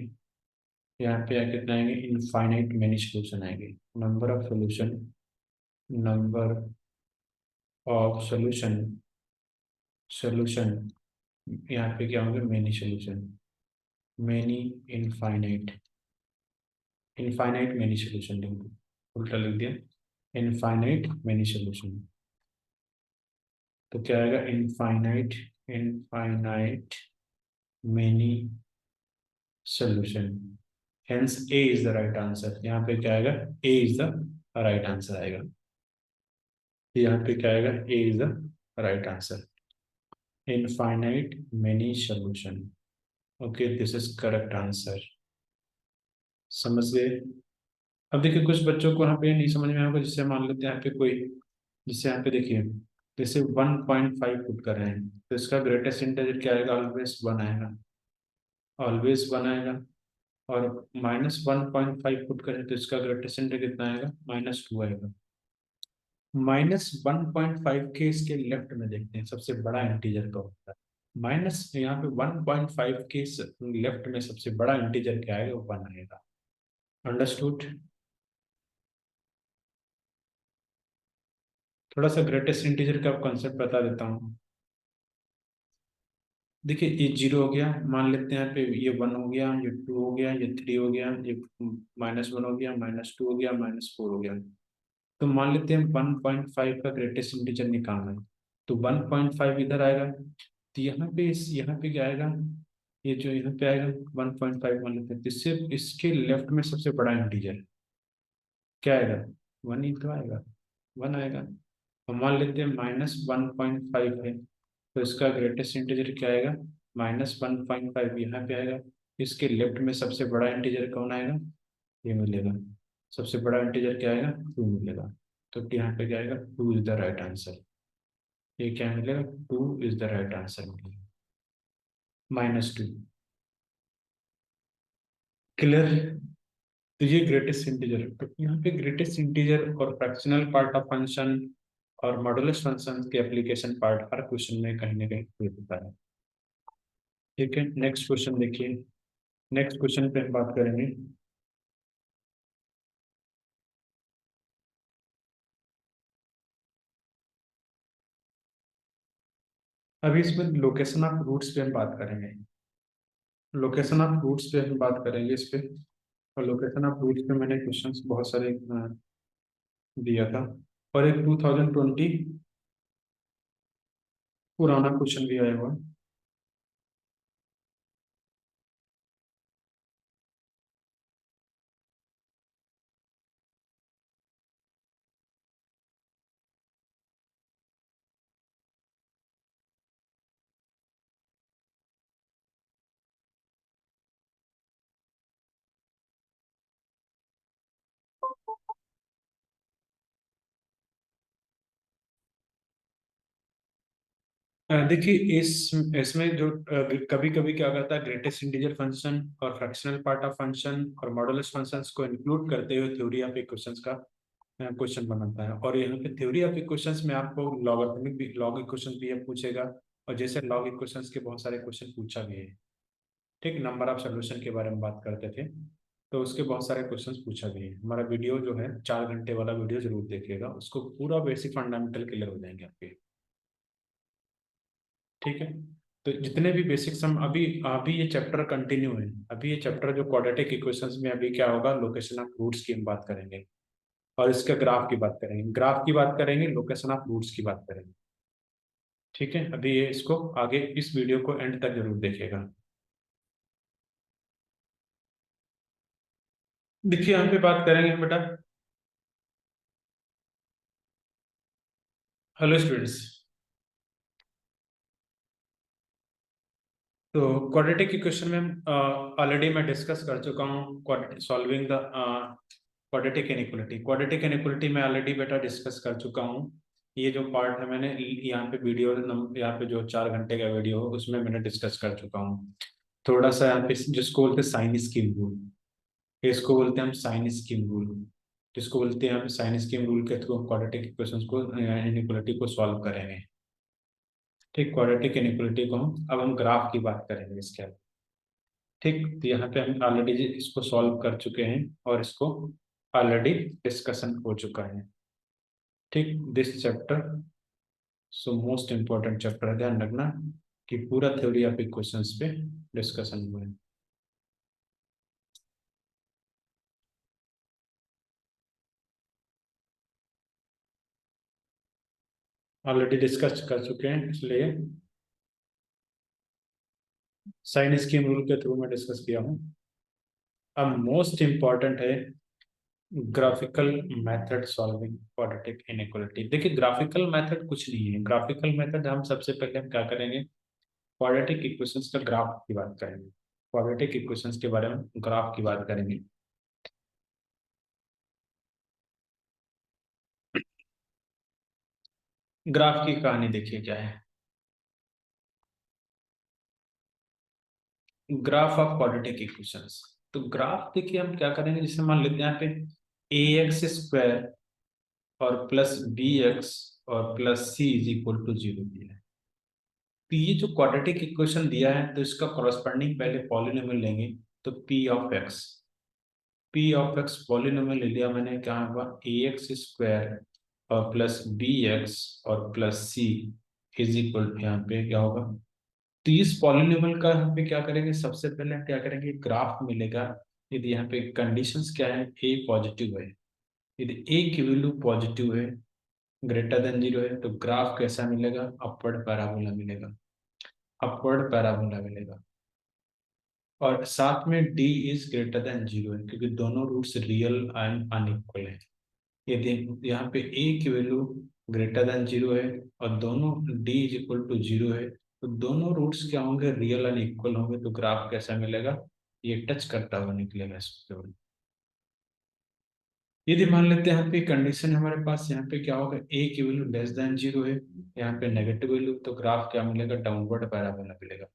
यहाँ पे कितने आएंगे, इनफाइनाइट मेनी सोल्यूशन आएंगे। Number of solution, number of solution, solution यहाँ पे क्या होंगे, many solution, many infinite, infinite many solution लिख दो, उल्टा लिख दिया, इनफाइनाइट मेनी सोल्यूशन। तो क्या आएगा, infinite, infinite many solution, hence A is the right answer. यहाँ पे क्या आएगा, A is the right answer आएगा। यहाँ पे क्या आएगा, A is the right answer, infinite many solution. Okay, this is correct answer. समझ गए। अब देखिए कुछ बच्चों को यहाँ पे नहीं समझ में आएगा, जिससे मान लेते हैं यहाँ पे कोई, जिससे यहाँ पे देखिए जैसे 1.5 पुट कर रहे हैं, तो इसका ग्रेटेस्ट इंटीजर क्या आएगा, ऑलवेज 1 आएगा, ऑलवेज 1 आएगा। और -1.5 पुट करें तो इसका ग्रेटेस्ट इंटीजर कितना आएगा, -2 आएगा। -1.5 के इसके लेफ्ट में देखते हैं सबसे बड़ा इंटीजर का होता है, माइनस यहाँ पे 1.5 के लेफ्ट में सबसे बड़ा इंटीजर क्या आएगा, वो 1 आएगा। अंडरस्टूड। थोड़ा सा ग्रेटेस्ट इंटीजर का कॉन्सेप्ट बता देता हूँ। देखिए ये 0 हो गया, मान लेते हैं यहाँ पे ये 1 हो गया, ये 2 हो गया, ये 3 हो गया, ये -1 हो गया, -2 हो गया, -4 हो गया। तो मान लेते हैं 1.5 का ग्रेटेस्ट इंटीजर निकालना है, तो 1.5 इधर आएगा, तो यहाँ पे इस यहाँ पे क्या आएगा, ये जो यहाँ पे आएगा 1.5 मान लेते हैं, तो इससे इसके लेफ्ट में सबसे बड़ा इंटीजर क्या आएगा, 1 ही तो आएगा, 1 आएगा। तो मान लेते हैं -1.5 है, तो इसका ग्रेटेस्ट इंटीजर क्या आएगा, -1.5 यहाँ पे आएगा। इसके लेफ्ट में सबसे बड़ा इंटीजर कौन आएगा, ये मिलेगा, सबसे बड़ा इंटीजर क्या आएगा, 2 मिलेगा। तो यहाँ पे क्या आएगा, 2 इज द राइट आंसर। ये क्या मिलेगा, 2 इज द राइट आंसर मिलेगा, -2। क्लियर। तो ये ग्रेटेस्ट इंटीजर, तो यहाँ पे ग्रेटेस्ट इंटीजर और फ्रैक्शनल पार्ट ऑफ फंक्शन और मॉडुलस फंक्शन के एप्लीकेशन पार्ट हर क्वेश्चन में कहीं ना कहीं होता है। ठीक है, नेक्स्ट क्वेश्चन देखिए। नेक्स्ट क्वेश्चन पे हम बात करेंगे। अभी इसमें लोकेशन ऑफ रूट्स पे हम बात करेंगे। लोकेशन ऑफ रूट्स पे हम बात करेंगे इस पे। और लोकेशन ऑफ रूट्स पे मैंने क्वेश्चंस बहुत सारे दिया था। और एक 2020 पुराना क्वेश्चन भी आया हुआ है। देखिए इस इसमें जो कभी कभी क्या करता है, ग्रेटेस्ट इंटीजर फंक्शन और फ्रैक्शनल पार्ट ऑफ फंक्शन और मॉडुलस फंक्शंस को इंक्लूड करते हुए थ्योरी ऑफ इक्वेशंस का क्वेश्चन बनाता है। और यहाँ पे थ्योरी ऑफ इक्वेशंस में आपको लॉगरिथमिक भी, लॉग इक्वेशंस भी ये पूछेगा। और जैसे लॉग इक्वेशंस के बहुत सारे क्वेश्चन पूछा भी है। ठीक, नंबर ऑफ सोल्यूशन के बारे में बात करते थे, तो उसके बहुत सारे क्वेश्चंस पूछा भी है। हमारा वीडियो जो है 4 घंटे वाला वीडियो जरूर देखिएगा, उसको पूरा बेसिक फंडामेंटल क्लियर हो जाएंगे आपके। ठीक है। तो जितने भी बेसिक सम अभी अभी ये चैप्टर कंटिन्यू है। अभी ये चैप्टर जो क्वाड्रेटिक इक्वेशंस में अभी क्या होगा, लोकेशन ऑफ रूट्स की हम बात करेंगे। और इसका ग्राफ की बात करेंगे, ग्राफ की बात करेंगे, लोकेशन ऑफ रूट्स की बात करेंगे। ठीक है, अभी ये इसको आगे इस वीडियो को एंड तक जरूर देखिएगा। देखिए यहाँ पे बात करेंगे बेटा। Hello students. तो क्वाड्रेटिक इक्वेशन में ऑलरेडी मैं डिस्कस कर चुका हूँ solving the quadratic inequality. Quadratic inequality में ऑलरेडी बेटा डिस्कस कर चुका हूँ। ये जो पार्ट है मैंने यहाँ पे वीडियो, यहाँ पे जो 4 घंटे का वीडियो है उसमें मैंने डिस्कस कर चुका हूँ। थोड़ा सा यहाँ पे जिसको बोलते हैं साइन स्कीम रूल, इसको बोलते हैं हम साइन स्कीम रूल, जिसको बोलते हैं यहाँ पे साइन स्कीम रूल के थ्रू हम क्वाड्रेटिक इक्वेशंस को, इनइक्वालिटी को सॉल्व करेंगे। ठीक, क्वाड्रेटिक इनइक्वालिटी को अब हम ग्राफ की बात करेंगे इसके आगे। ठीक, तो यहाँ पे हम ऑलरेडी इसको सॉल्व कर चुके हैं और इसको ऑलरेडी डिस्कशन हो चुका है। ठीक, this chapter so most important chapter, ध्यान रखना कि पूरा थ्योरी ऑफ इक्वेशंस पे डिस्कशन हुआ है। ऑलरेडी डिस्कस कर चुके हैं, इसलिए साइन स्कीम रूल के थ्रू मैं डिस्कस किया हूँ। अब मोस्ट इम्पॉर्टेंट है graphical method solving quadratic inequality. देखिए ग्राफिकल मेथड कुछ नहीं है। ग्राफिकल मेथड हम सबसे पहले हम क्या करेंगे, क्वाड्रेटिक इक्वेशंस का ग्राफ की बात करेंगे। क्वाड्रेटिक इक्वेशंस के बारे में ग्राफ की बात करेंगे। ग्राफ की कहानी देखिए क्या है। Graph of quadratic equations. तो ग्राफ देखिए हम क्या करेंगे, जैसे मान लेते हैं यहाँ पे ए एक्स स्क्वायर और प्लस बी एक्स और plus C is equal to 0 दिया है। तो ये जो क्वाड्रेटिक इक्वेशन दिया है, तो इसका कॉरस्पॉन्डिंग पहले पॉलिनोमियल लेंगे। तो पी ऑफ एक्स पॉलिनोमियल ले लिया मैंने, क्या होगा ए एक्स स्क्वायर और प्लस बी एक्स और प्लस सी इज इक्वल, यहाँ पे क्या होगा। तो इस पॉलिनोमियल का यहाँ पे क्या करेंगे, सबसे पहले हम क्या करेंगे, ग्राफ मिलेगा। यदि यहाँ पे कंडीशंस क्या है, ए पॉजिटिव है, यदि ए की वैल्यू पॉजिटिव है, ग्रेटर देन 0 है, तो ग्राफ कैसा मिलेगा, अपवर्ड पैराबोला मिलेगा। अपवर्ड पैराबोला मिलेगा। और साथ में डी इज ग्रेटर देन 0 है, क्योंकि दोनों रूट्स रियल एंड अनइक्वल है। यदि यहाँ पे ए की वैल्यू ग्रेटर देन 0 है और दोनों डी इज इक्वल टू 0 है, तो दोनों रूट्स क्या होंगे, रियल एंड इक्वल होंगे, तो ग्राफ कैसा मिलेगा, ये टच करता हुआ निकलेगा इसको। यदि मान लेते हैं यहाँ पे कंडीशन हमारे पास, यहाँ पे क्या होगा, ए की वैल्यू लेस देन 0 है, यहाँ पे नेगेटिव वैल्यू, तो ग्राफ क्या मिलेगा, डाउनवर्ड पैराबोला मिलेगा।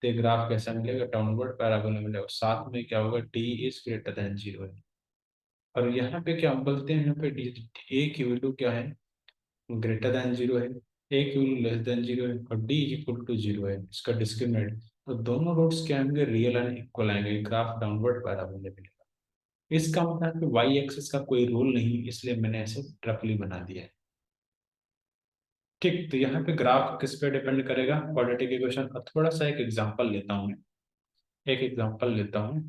तो ग्राफ कैसा मिलेगा, डाउनवर्ड पैराबोला मिलेगा। और साथ में क्या होगा, डी इज ग्रेटर देन 0 है। और यहाँ पे क्या बोलते हैं, यहाँ पे ए की वैल्यू क्या है, ग्रेटर देन 0 है, ए की वैल्यू लेस देन 0 है, और डी इज इक्वल टू 0 है, इसका डिस्क्रिमिनेंट। तो दोनों रूट्स क्या आएंगे, रियल एंड इक्वल आएंगे, ग्राफ डाउनवर्ड पैराबोला मिलेगा। इसका मतलब है कि वाई एक्सिस का कोई रोल नहीं, इसलिए मैंने ऐसे रफली बना दिया है। ठीक, तो यहाँ पे ग्राफ किस पे डिपेंड करेगा, क्वाड्रेटिक इक्वेशन। थोड़ा सा एक एग्जांपल लेता हूँ मैं। एक एग्जांपल लेता हूँ।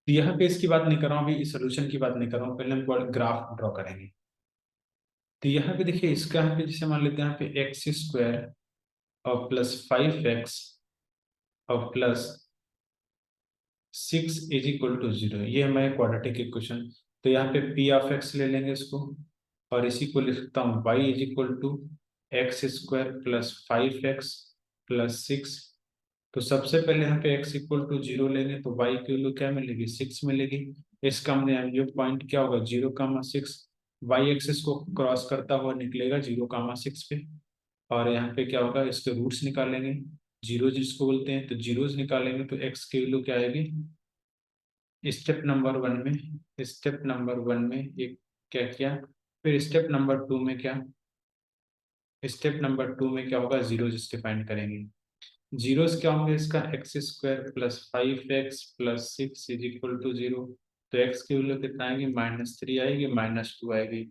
तो यहाँ पे इसकी बात नहीं कर रहा हूँ, अभी इस सोल्यूशन की बात नहीं कर रहा हूँ, पहले हम ग्राफ ड्रॉ करेंगे। तो यहाँ पे देखिए, इसका यहाँ पे जैसे मान लेते हैं यहाँ पे एक्स स्क्वायर और प्लस 5x और प्लस 6 = 0, ये हमारे क्वाड्रेटिक इक्वेशन। तो यहाँ पे पी ऑफ एक्स ले लेंगे इसको, और इसी को लिख सकता हूँ y = x² plus 5x plus 6। तो सबसे पहले यहाँ पे x = 0 लेंगे, तो y की वैल्यू क्या मिलेगी, 6 मिलेगी। इसका हमने ये पॉइंट क्या होगा, 0, 6। वाई एक्सिस को क्रॉस करता हुआ निकलेगा 0, 6 पे। और यहाँ पे क्या होगा, इसके रूट्स निकालेंगे, जीरो जिसको बोलते हैं, तो जीरोस निकालेंगे तो x की वैल्यू क्या आएगी। स्टेप नंबर वन में ये क्या किया, फिर स्टेप नंबर टू में क्या होगा, जीरोस डिफाइन करेंगे। जीरोस क्या होंगे, इसका x² प्लस 5x प्लस 6 = 0। तो x की वैल्यू कितना आएगी, -3 आएगी, -2 आएगी।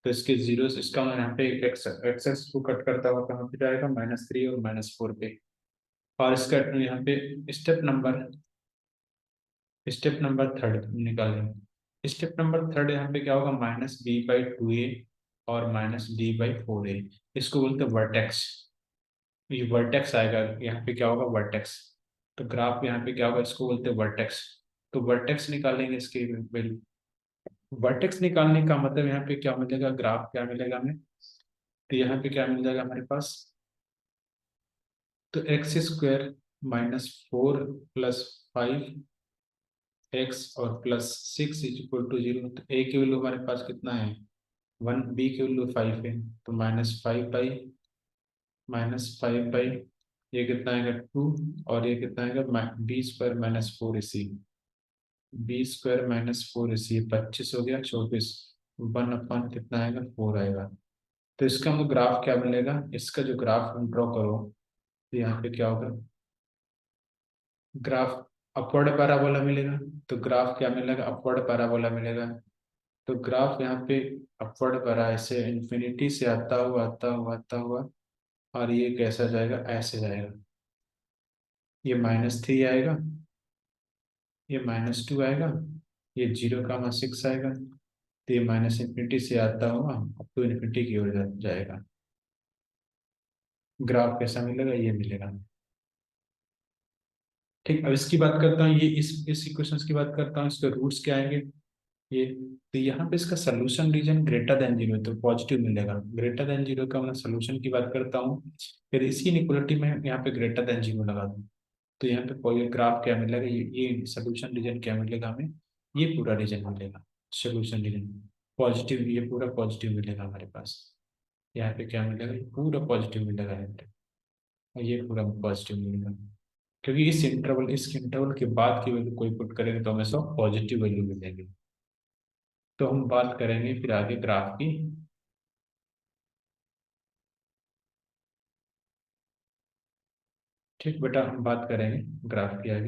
तो इसके जीरोस, इसका मतलब यहाँ पे एक्स को कट करता हुआ कहाँ पे जाएगा, -3 और -4 पे। और इसका यहाँ पे स्टेप नंबर थर्ड निकालेंगे। स्टेप नंबर 3 यहाँ पे क्या होगा, -b/2a और -d/4a। इसको बोलते हैं वर्टेक्स। ये वर्टेक्स आएगा, यहाँ पे क्या होगा, वर्टेक्स। तो ग्राफ यहाँ पे क्या होगा, इसको बोलते हैं वर्टेक्स। तो वर्टेक्स निकालेंगे इसके वैल्यू। वर्टेक्स निकालने का मतलब यहाँ पे क्या मिलेगा, ग्राफ क्या मिलेगा हमें। तो यहाँ पे क्या मिल जाएगा हमारे पास, तो x² -4 प्लस 5x और प्लस 6 = 0। तो a की वैल्यू हमारे पास कितना है, 1, b की वैल्यू 5 है, तो -5/, ये कितना आएगा 2, और ये कितना आएगा b² - 4ac। b² - 4ac 25 हो गया, 24, 1/, कितना आएगा, 4 आएगा। तो इसका हमको ग्राफ क्या मिलेगा, इसका जो ग्राफ हम ड्रॉ करो, तो यहाँ पे क्या होगा, ग्राफ अपवर्ड पैराबोला मिलेगा। तो ग्राफ क्या मिलेगा, अपवर्ड पैराबोला मिलेगा। तो ग्राफ यहाँ पे अपवर्ड पैरा, ऐसे इन्फिनिटी से आता हुआ आता हुआ आता हुआ, और ये कैसा जाएगा, ऐसे जाएगा। ये -3 आएगा, ये -2 आएगा, ये 0, 6 आएगा। तो ये -इन्फिनिटी से आता हुआ अप टू इन्फिनिटी की ओर जाएगा। ग्राफ कैसा मिलेगा, ये मिलेगा। ठीक, अब इसकी बात करता हूँ, ये इस इक्वेशंस की बात करता हूँ, इसके रूट्स क्या आएंगे, ये। तो यहाँ पे इसका सोल्यूशन रीजन >0 है, तो पॉजिटिव मिलेगा। >0 का मैं सोल्यूशन की बात करता हूँ, फिर इसी इनइक्वालिटी में यहाँ पे >0 लगा दूँ। तो यहाँ पे ग्राफ क्या मिलेगा, ये सोल्यूशन रीजन क्या मिलेगा हमें, ये पूरा रीजन मिलेगा। सोल्यूशन रीजन पॉजिटिव, ये पूरा पॉजिटिव मिलेगा हमारे पास। यहाँ पे क्या मिलेगा, ये पूरा पॉजिटिव मिलेगा यहाँ पे, और ये पूरा पॉजिटिव मिलेगा। क्योंकि इस इंटरवल के बाद की वैल्यू कोई पुट करेगा तो हमेशा पॉजिटिव वैल्यू मिलेगी। तो हम बात करेंगे फिर आगे ग्राफ की। ठीक बेटा, हम बात करेंगे ग्राफ की आगे।